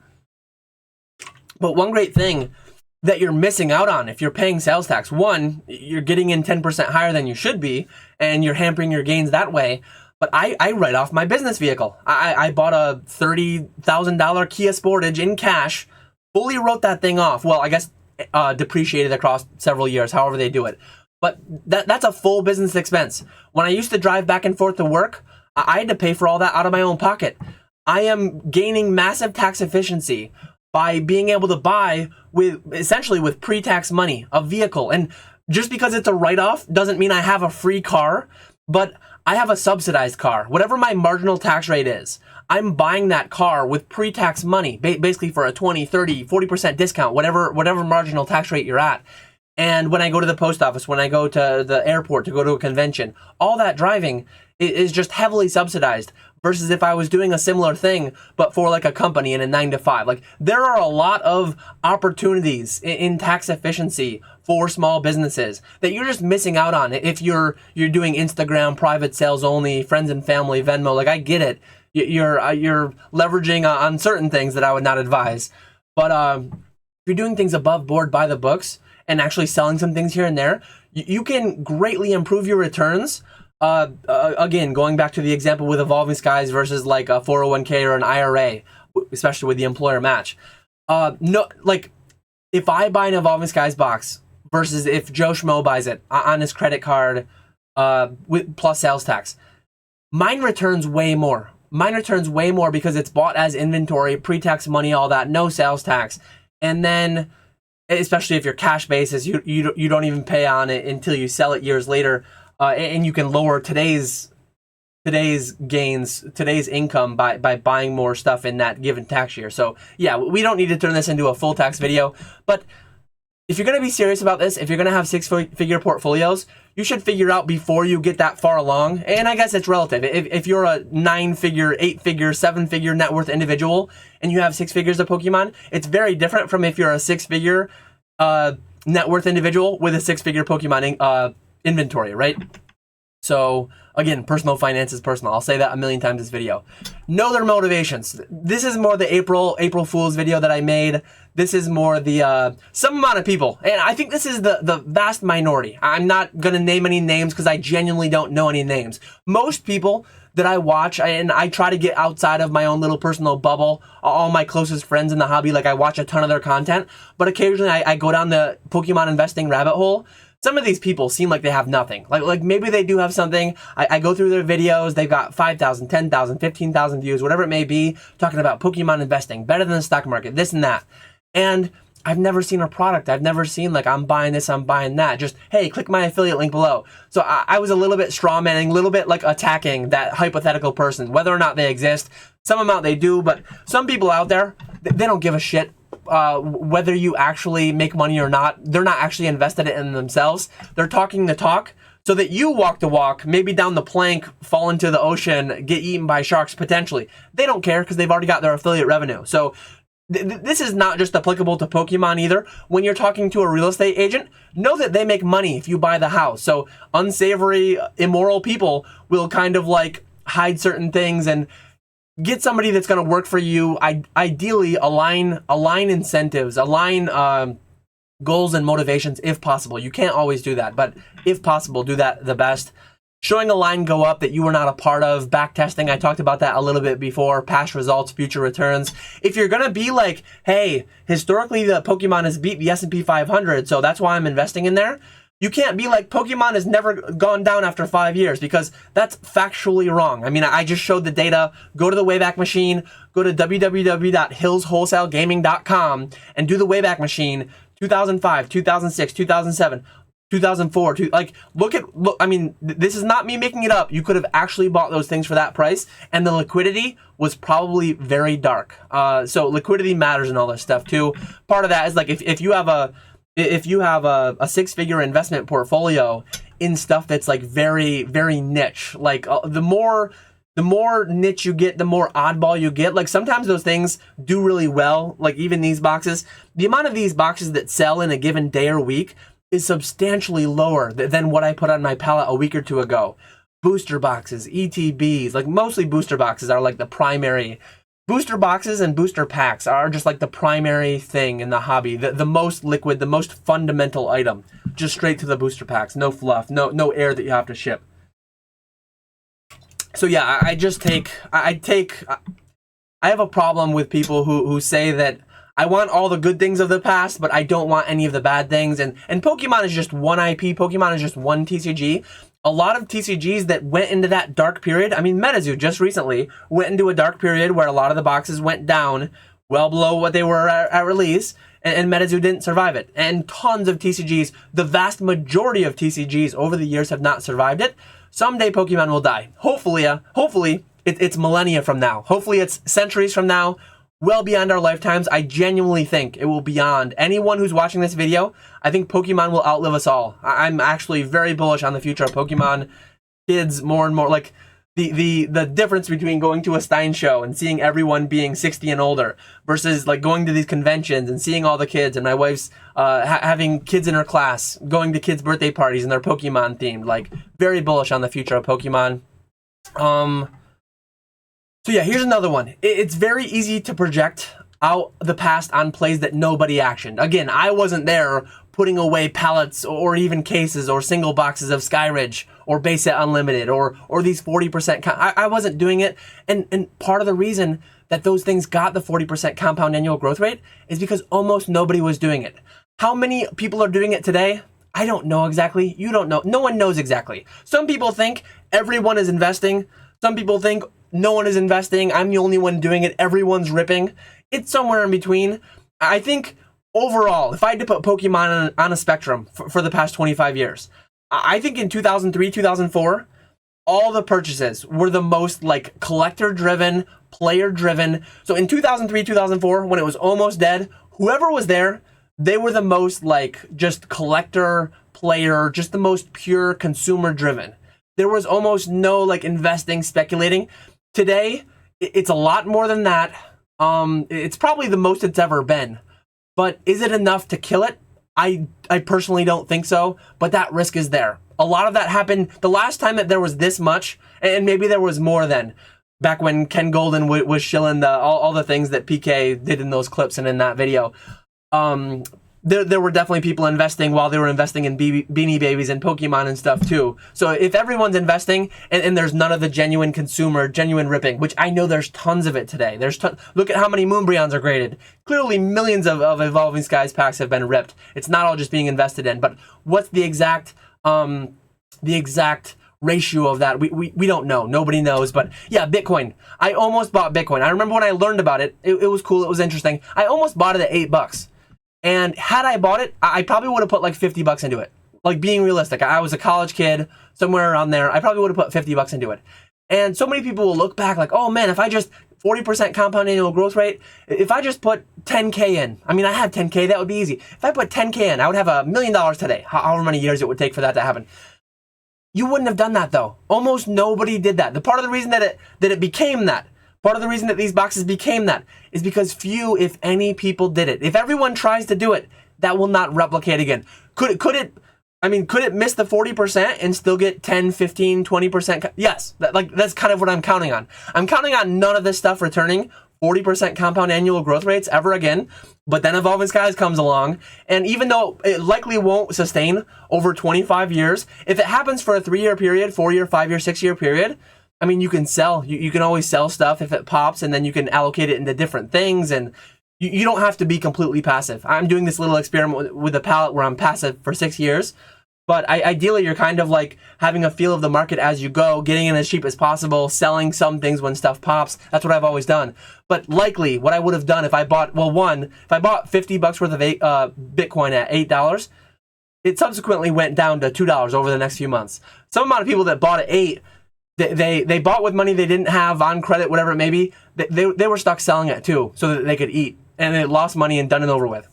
But one great thing that you're missing out on if you're paying sales tax, one, you're getting in 10% higher than you should be, and you're hampering your gains that way. But I write off my business vehicle. I bought a $30,000 Kia Sportage in cash, fully wrote that thing off. Well, I guess depreciated across several years, however they do it. But that's a full business expense. When I used to drive back and forth to work, I had to pay for all that out of my own pocket. I am gaining massive tax efficiency by being able to buy essentially with pre-tax money, a vehicle. And just because it's a write-off doesn't mean I have a free car, but I have a subsidized car. Whatever my marginal tax rate is, I'm buying that car with pre-tax money, basically for a 20, 30, 40% discount, whatever marginal tax rate you're at. And when I go to the post office, when I go to the airport to go to a convention, all that driving is just heavily subsidized versus if I was doing a similar thing, but for like a company in a 9-to-5. Like there are a lot of opportunities in tax efficiency for small businesses that you're just missing out on if you're doing Instagram, private sales only, friends and family, Venmo. Like I get it. You're leveraging on certain things that I would not advise. But if you're doing things above board by the books, and actually selling some things here and there, you can greatly improve your returns. Again, going back to the example with Evolving Skies versus like a 401k or an IRA, especially with the employer match. No, like if I buy an Evolving Skies box versus if Joe Schmo buys it on his credit card with plus sales tax, mine returns way more. Mine returns way more because it's bought as inventory, pre-tax money, all that, no sales tax, and then especially if you're cash basis, you don't even pay on it until you sell it years later, and you can lower today's gains, today's income by buying more stuff in that given tax year. So yeah, we don't need to turn this into a full tax video, but if you're going to be serious about this, if you're going to have six-figure portfolios, you should figure out before you get that far along. And I guess it's relative. If you're a 9-figure, 8-figure, 7-figure net worth individual and you have 6 figures of Pokemon, it's very different from if you're a 6-figure net worth individual with a 6-figure Pokemon inventory, right? So again, personal finance is personal. I'll say that a million times this video. Know their motivations. This is more the April Fool's video that I made. This is more the some amount of people, and I think this is the vast minority. I'm not gonna name any names because I genuinely don't know any names. Most people that I watch, and I try to get outside of my own little personal bubble, all my closest friends in the hobby, like I watch a ton of their content, but occasionally I go down the Pokemon investing rabbit hole. Some of these people seem like they have nothing. Like maybe they do have something. I go through their videos. They've got 5,000, 10,000, 15,000 views, whatever it may be, talking about Pokemon investing, better than the stock market, this and that. And I've never seen a product. I've never seen like, I'm buying this, I'm buying that. Just, hey, click my affiliate link below. So I was a little bit straw manning, a little bit like attacking that hypothetical person, whether or not they exist. Some amount they do, but some people out there, they don't give a shit whether you actually make money or not. They're not actually invested in themselves. They're talking the talk so that you walk the walk, maybe down the plank, fall into the ocean, get eaten by sharks potentially. They don't care because they've already got their affiliate revenue. So this is not just applicable to Pokemon either. When you're talking to a real estate agent, know that they make money if you buy the house. So unsavory, immoral people will kind of like hide certain things and get somebody that's going to work for you. Ideally, align incentives, align goals and motivations if possible. You can't always do that, but if possible, do that the best. Showing a line go up that you were not a part of, back testing, I talked about that a little bit before, past results, future returns. If you're going to be like, hey, historically the Pokemon has beat the S&P 500, so that's why I'm investing in there. You can't be like, Pokemon has never gone down after 5 years, because that's factually wrong. I mean, I just showed the data. Go to the Wayback Machine, go to www.hillswholesalegaming.com and do the Wayback Machine 2005, 2006, 2007. 2004, look, I mean, this is not me making it up. You could have actually bought those things for that price, and the liquidity was probably very dark. So liquidity matters and all this stuff too. Part of that is like, if you have a six-figure investment portfolio in stuff that's like very, very niche, like the more niche you get, the more oddball you get. Like sometimes those things do really well, like even these boxes. The amount of these boxes that sell in a given day or week is substantially lower than what I put on my pallet a week or two ago. Booster boxes, ETBs, like mostly booster boxes are like the primary. Booster boxes and booster packs are just like the primary thing in the hobby. The most liquid, the most fundamental item. Just straight to the booster packs. No fluff, no air that you have to ship. So yeah, I have a problem with people who say that I want all the good things of the past, but I don't want any of the bad things. And Pokemon is just one IP. Pokemon is just one TCG. A lot of TCGs that went into that dark period, I mean, MetaZoo just recently went into a dark period where a lot of the boxes went down well below what they were at release, and MetaZoo didn't survive it. And tons of TCGs, the vast majority of TCGs over the years have not survived it. Someday Pokemon will die. Hopefully, it's millennia from now. Hopefully it's centuries from now. Well beyond our lifetimes. I genuinely think it will beyond anyone who's watching this video. I think Pokemon will outlive us all. I'm actually very bullish on the future of Pokemon. Kids more and more, like the difference between going to a Stein show and seeing everyone being 60 and older versus like going to these conventions and seeing all the kids, and my wife's having kids in her class, going to kids' birthday parties and they're Pokemon themed. Like very bullish on the future of Pokemon. So yeah, here's another one. It's very easy to project out the past on plays that nobody actioned. Again, I wasn't there putting away pallets or even cases or single boxes of Skyridge or Base Set Unlimited or these 40%. I wasn't doing it. And part of the reason that those things got the 40% compound annual growth rate is because almost nobody was doing it. How many people are doing it today? I don't know exactly. You don't know. No one knows exactly. Some people think everyone is investing. Some people think no one is investing. I'm the only one doing it. Everyone's ripping. It's somewhere in between. I think overall, if I had to put Pokemon on a spectrum for the past 25 years, I think in 2003, 2004, all the purchases were the most like collector driven, player driven. So in 2003, 2004, when it was almost dead, whoever was there, they were the most like just collector, player, just the most pure consumer driven. There was almost no like investing, speculating. Today, it's a lot more than that. It's probably the most it's ever been. But is it enough to kill it? I personally don't think so, but that risk is there. a lot of that happened the last time that there was this much, and maybe there was more then, back when Ken Golden was shilling all the things that PK did in those clips and in that video. There were definitely people investing while they were investing in Beanie Babies and Pokemon and stuff too. So if everyone's investing and there's none of the genuine consumer, genuine ripping, which I know there's tons of it today. Look at how many Moonbreons are graded. Clearly millions of Evolving Skies packs have been ripped. It's not all just being invested in, but what's the exact ratio of that? We don't know. Nobody knows. But yeah, Bitcoin. I almost bought Bitcoin. I remember when I learned about it, it was cool. It was interesting. I almost bought it at $8. And had I bought it, I probably would have put like $50 into it. Like, being realistic, I was a college kid, somewhere around there. I probably would have put $50 into it. And so many people will look back like, oh man, if I just 40% compound annual growth rate, if I just put 10K in, I mean, I have 10K, that would be easy. If I put 10K in, I would have $1 million today, however many years it would take for that to happen. You wouldn't have done that though. Almost nobody did that. The part of the reason that it became that, part of the reason that these boxes became that, is because few, if any, people did it. If everyone tries to do it, that will not replicate again. Could it miss the 40% and still get 10, 15, 20%? Yes, that's kind of what I'm counting on. I'm counting on none of this stuff returning 40% compound annual growth rates ever again. But then Evolving Skies comes along, and even though it likely won't sustain over 25 years, if it happens for a 3-year period, 4-year, 5-year, 6-year period, I mean, you can sell. You can always sell stuff if it pops, and then you can allocate it into different things, and you don't have to be completely passive. I'm doing this little experiment with the palette where I'm passive for 6 years, but ideally you're kind of like having a feel of the market as you go, getting in as cheap as possible, selling some things when stuff pops. That's what I've always done. But likely what I would have done if I bought, if I bought $50 worth of Bitcoin at $8, it subsequently went down to $2 over the next few months. Some amount of people that bought at $8, they bought with money they didn't have on credit, whatever it may be. They were stuck selling it too, so that they could eat, and they lost money and done it over with.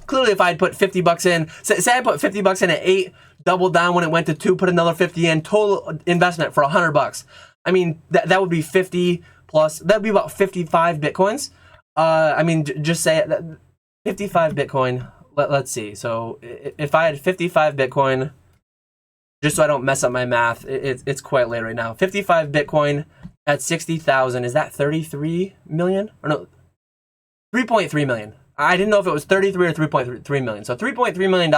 Clearly, if I had put $50 in, say I put $50 in at 8, doubled down when it went to 2, put another 50 in, total investment for $100. I mean, that would be 50 plus. That'd be about 55 Bitcoins. I mean, just say 55 Bitcoin. Let's see. So if I had 55 Bitcoin. Just so I don't mess up my math, it's quite late right now. 55 Bitcoin at 60,000, is that 33 million? Or no, 3.3 million. I didn't know if it was 33 or 3.3 million. So $3.3 million.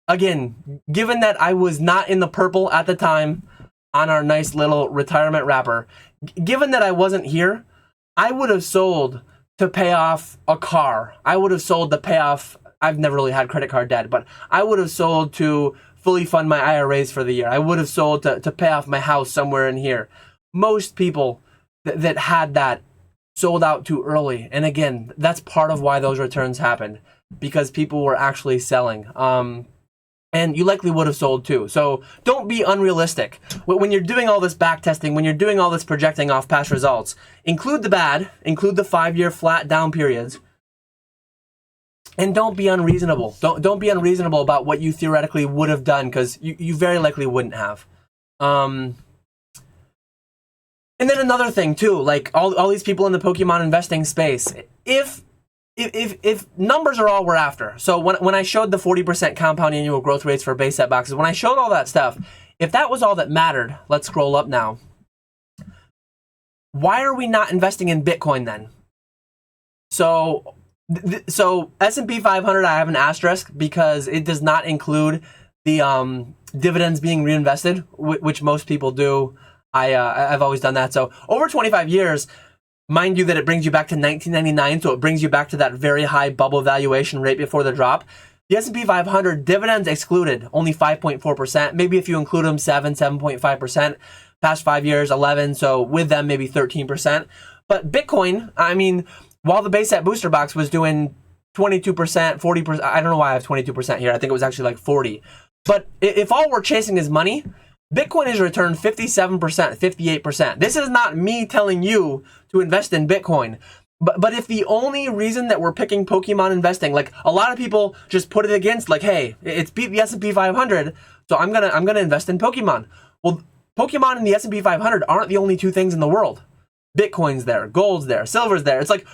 Again, given that I was not in the purple at the time on our nice little retirement wrapper, given that I wasn't here, I would have sold to pay off a car. I would have sold to pay off, I've never really had credit card debt, but I would have sold to fully fund my IRAs for the year. I would have sold to pay off my house somewhere in here. Most people that had that sold out too early. And again, that's part of why those returns happened, because people were actually selling. And you likely would have sold too. So don't be unrealistic. When you're doing all this back testing, when you're doing all this projecting off past results, include the bad, include the 5-year flat down periods. And don't be unreasonable. Don't be unreasonable about what you theoretically would have done, because you very likely wouldn't have. And then another thing too, like all these people in the Pokemon investing space, if numbers are all we're after, so when I showed the 40% compound annual growth rates for base set boxes, when I showed all that stuff, if that was all that mattered, let's scroll up now. Why are we not investing in Bitcoin then? So S&P 500, I have an asterisk because it does not include the dividends being reinvested, which most people do. I've always done that. So over 25 years, mind you that it brings you back to 1999, so it brings you back to that very high bubble valuation rate before the drop. The S&P 500, dividends excluded, only 5.4%. Maybe if you include them, 7.5%. Past 5 years, 11. So with them, maybe 13%. But Bitcoin, I mean, while the base set booster box was doing 22%, 40%, I don't know why I have 22% here. I think it was actually like 40. But if all we're chasing is money, Bitcoin has returned 57%, 58%. This is not me telling you to invest in Bitcoin. But if the only reason that we're picking Pokemon investing, like a lot of people just put it against, like, hey, it's beat the S&P 500, so I'm gonna invest in Pokemon. Well, Pokemon and the S&P 500 aren't the only two things in the world. Bitcoin's there, gold's there, silver's there. It's like,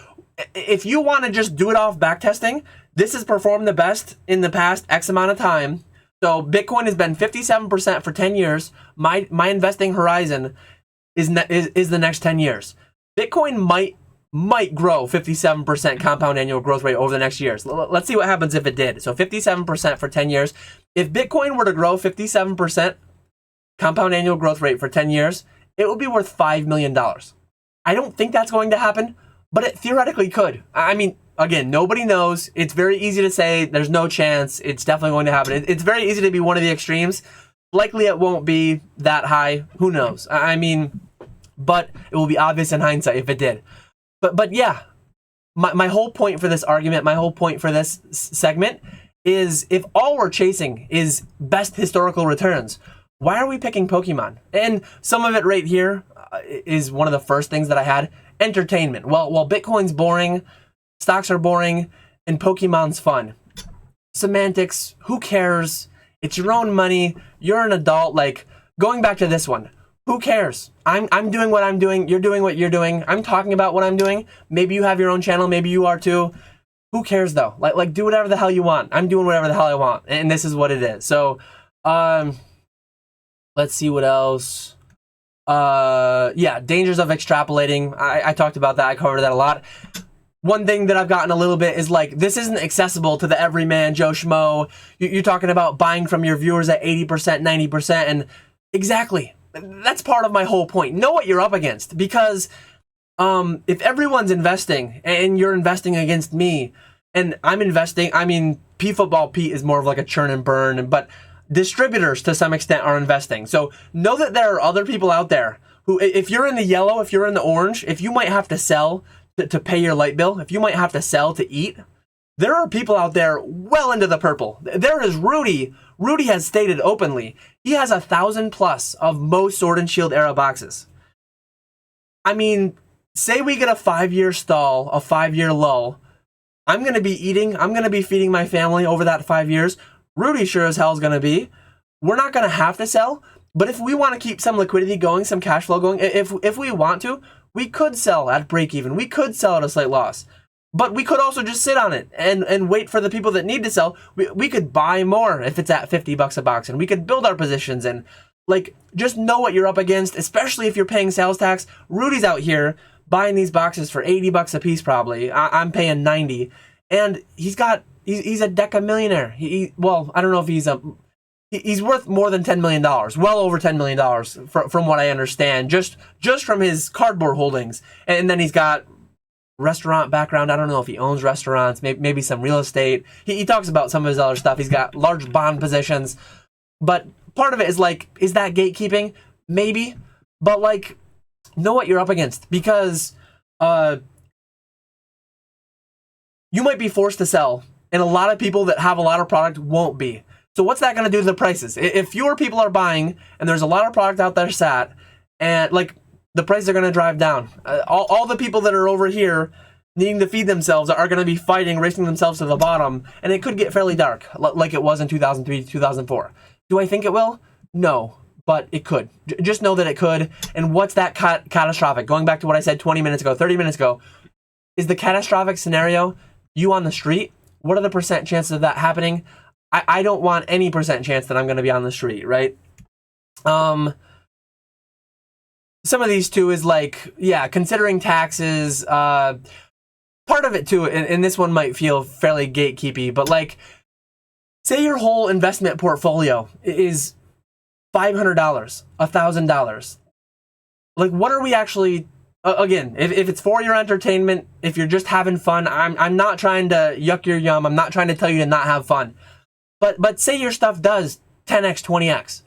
if you want to just do it off backtesting, this has performed the best in the past X amount of time. So Bitcoin has been 57% for 10 years. My investing horizon is the next 10 years. Bitcoin might grow 57% compound annual growth rate over the next years. Let's see what happens if it did. So 57% for 10 years. If Bitcoin were to grow 57% compound annual growth rate for 10 years, it would be worth $5 million. I don't think that's going to happen, but it theoretically could. I mean, again, nobody knows. It's very easy to say there's no chance. It's definitely going to happen. It's very easy to be one of the extremes. Likely it won't be that high. Who knows? I mean, but it will be obvious in hindsight if it did. But yeah, my whole point for this argument, my whole point for this segment is if all we're chasing is best historical returns, why are we picking Pokemon? And some of it right here is one of the first things that I had. Entertainment. Well, Bitcoin's boring, stocks are boring, and Pokemon's fun. Semantics, who cares? It's your own money. You're an adult. Like, going back to this one, who cares? I'm doing what I'm doing. You're doing what you're doing. I'm talking about what I'm doing. Maybe you have your own channel. Maybe you are too. Who cares though? Like do whatever the hell you want. I'm doing whatever the hell I want. And this is what it is. So, let's see what else. Yeah, dangers of extrapolating. I talked about that. I covered that a lot. One thing that I've gotten a little bit is like, this isn't accessible to the everyman Joe Schmo. You're talking about buying from your viewers at 80%, 90%. And exactly. That's part of my whole point. Know what you're up against, because if everyone's investing and you're investing against me and I'm investing, I mean, P-Football Pete is more of like a churn and burn, but distributors to some extent are investing. So know that there are other people out there who, if you're in the yellow, if you're in the orange, if you might have to sell to pay your light bill, if you might have to sell to eat, there are people out there well into the purple. There is Rudy. Rudy has stated openly, he has 1,000+ of most Sword and Shield era boxes. I mean, say we get a 5-year stall, a 5-year lull. I'm going to be eating, I'm going to be feeding my family over that 5 years. Rudy sure as hell is going to be. We're not going to have to sell, but if we want to keep some liquidity going, some cash flow going, if we want to, we could sell at break even. We could sell at a slight loss. But we could also just sit on it and wait for the people that need to sell. We could buy more if it's at $50 a box, and we could build our positions, and like, just know what you're up against, especially if you're paying sales tax. Rudy's out here buying these boxes for $80 a piece probably. I'm paying 90, and he's a deca millionaire. Well, I don't know if he's worth more than $10 million, well over $10 million from what I understand, just from his cardboard holdings. And then he's got restaurant background. I don't know if he owns restaurants, maybe some real estate. He talks about some of his other stuff. He's got large bond positions, but part of it is like, is that gatekeeping? Maybe, but like, know what you're up against, because you might be forced to sell, and a lot of people that have a lot of product won't be. So what's that going to do to the prices? If fewer people are buying and there's a lot of product out there sat, and like, the prices are going to drive down. All the people that are over here needing to feed themselves are going to be fighting, racing themselves to the bottom, and it could get fairly dark, like it was in 2003, 2004. Do I think it will? No, but it could. Just know that it could. And what's that catastrophic? Going back to what I said 20 minutes ago, 30 minutes ago, is the catastrophic scenario you on the street? What are the percent chances of that happening? I don't want any percent chance that I'm going to be on the street, right? Some of these too is like, yeah, considering taxes. Part of it too, and this one might feel fairly gatekeepy, but like, say your whole investment portfolio is $500, $1,000. Like, what are we actually, again, if it's for your entertainment, if you're just having fun, I'm not trying to yuck your yum. I'm not trying to tell you to not have fun. But say your stuff does 10x, 20x.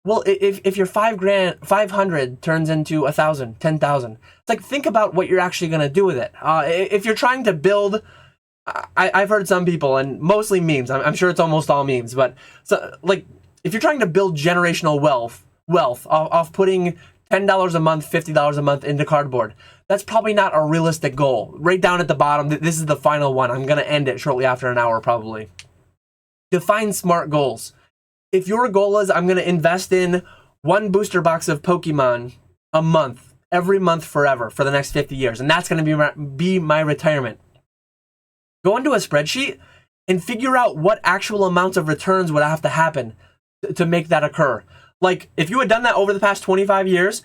Well, if your $500 turns into 1,000, 10,000, it's like, think about what you're actually going to do with it. If you're trying to build, I've heard some people, and mostly memes, I'm sure it's almost all memes, but so, like, if you're trying to build generational wealth off putting $10 a month, $50 a month into cardboard, that's probably not a realistic goal. Right down at the bottom, this is the final one. I'm going to end it shortly after an hour, probably. Define SMART goals. If your goal is, I'm going to invest in one booster box of Pokemon a month, every month forever for the next 50 years, and that's going to be my retirement, go into a spreadsheet and figure out what actual amounts of returns would have to happen to make that occur. Like, if you had done that over the past 25 years,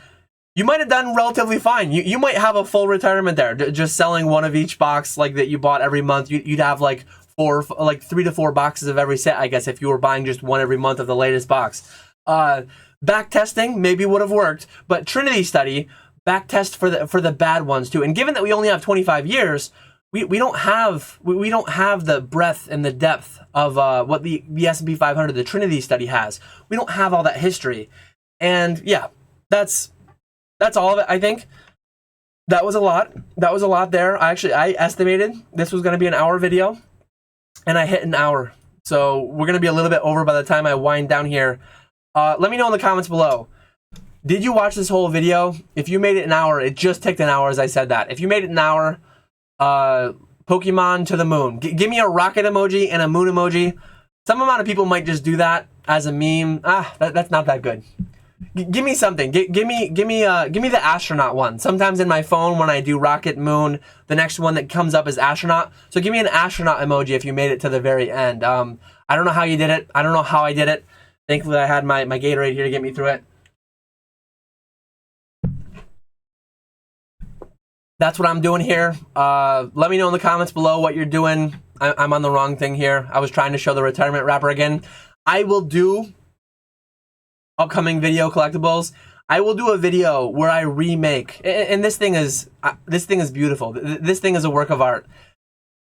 you might have done relatively fine. You might have a full retirement there, just selling one of each box like that you bought every month. You'd have like 3 to 4 boxes of every set, I guess, if you were buying just one every month of the latest box. Back testing maybe would have worked, but Trinity study, back test for the bad ones too. And given that we only have 25 years, we don't have the breadth and the depth of what the S&P 500, the Trinity study has. We don't have all that history. And yeah, that's all of it, I think. That was a lot. That was a lot there. I estimated this was going to be an hour video, and I hit an hour. So we're going to be a little bit over by the time I wind down here. Let me know in the comments below. Did you watch this whole video? If you made it an hour, it just ticked an hour as I said that. If you made it an hour, Pokemon to the moon. Give me a rocket emoji and a moon emoji. Some amount of people might just do that as a meme. That's not that good. Give me something. Give me the astronaut one. Sometimes in my phone when I do rocket, moon, the next one that comes up is astronaut. So give me an astronaut emoji if you made it to the very end. I don't know how you did it. I don't know how I did it. Thankfully, I had my Gatorade here to get me through it. That's what I'm doing here. Let me know in the comments below what you're doing. I'm on the wrong thing here. I was trying to show the retirement wrapper again. I will do upcoming video collectibles. I will do a video where I remake, and this thing is beautiful. This thing is a work of art.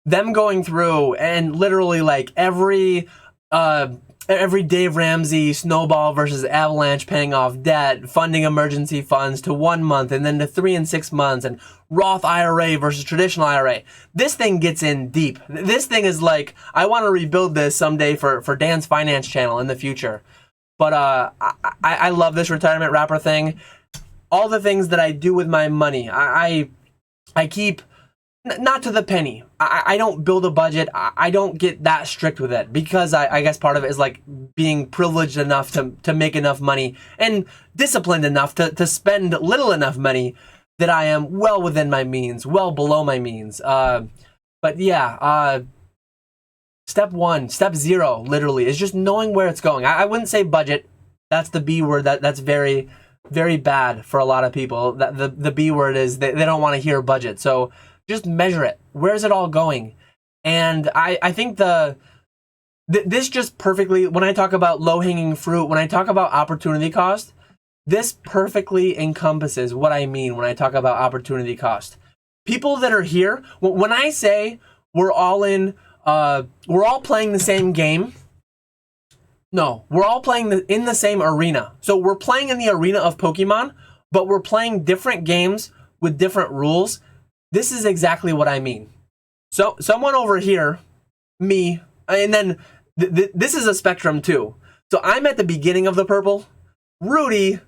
Them going through and literally like every Dave Ramsey snowball versus avalanche paying off debt, funding emergency funds to 1 month and then to 3 and 6 months, and Roth IRA versus traditional IRA. This thing gets in deep. This thing is like, I want to rebuild this someday for Dan's finance channel in the future. But I love this retirement wrapper thing. All the things that I do with my money, I keep, not to the penny. I don't build a budget. I don't get that strict with it because I guess part of it is like being privileged enough to make enough money and disciplined enough to spend little enough money that I am well within my means, well below my means. But yeah, step 0 literally is just knowing where it's going. I wouldn't say budget. That's the B word. That's very, very bad for a lot of people. The B word is they don't want to hear budget. So just measure it. Where's it all going? And I think this just perfectly, when I talk about low-hanging fruit, when I talk about opportunity cost, this perfectly encompasses what I mean when I talk about opportunity cost. People that are here, when I say we're all playing the same game, no, we're all playing in the same arena. So we're playing in the arena of Pokemon, but we're playing different games with different rules. This is exactly what I mean. So someone over here, me, and then this is a spectrum too. So I'm at the beginning of the purple. Rudy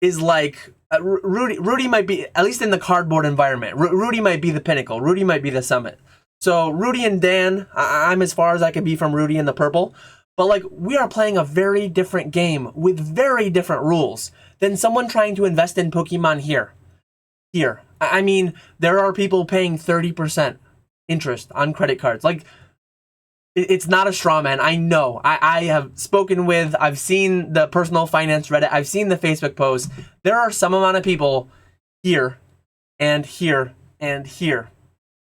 is like, Rudy might be, at least in the cardboard environment, Rudy might be the pinnacle. Rudy might be the summit. So Rudy and Dan, I'm as far as I can be from Rudy in the purple. But like, we are playing a very different game with very different rules than someone trying to invest in Pokemon here. I mean, there are people paying 30% interest on credit cards. Like, it's not a straw man. I know. I have spoken with, I've seen the personal finance Reddit, I've seen the Facebook posts. There are some amount of people here and here and here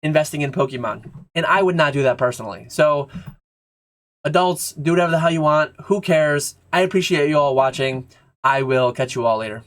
investing in Pokemon. And I would not do that personally. So, adults, do whatever the hell you want. Who cares? I appreciate you all watching. I will catch you all later.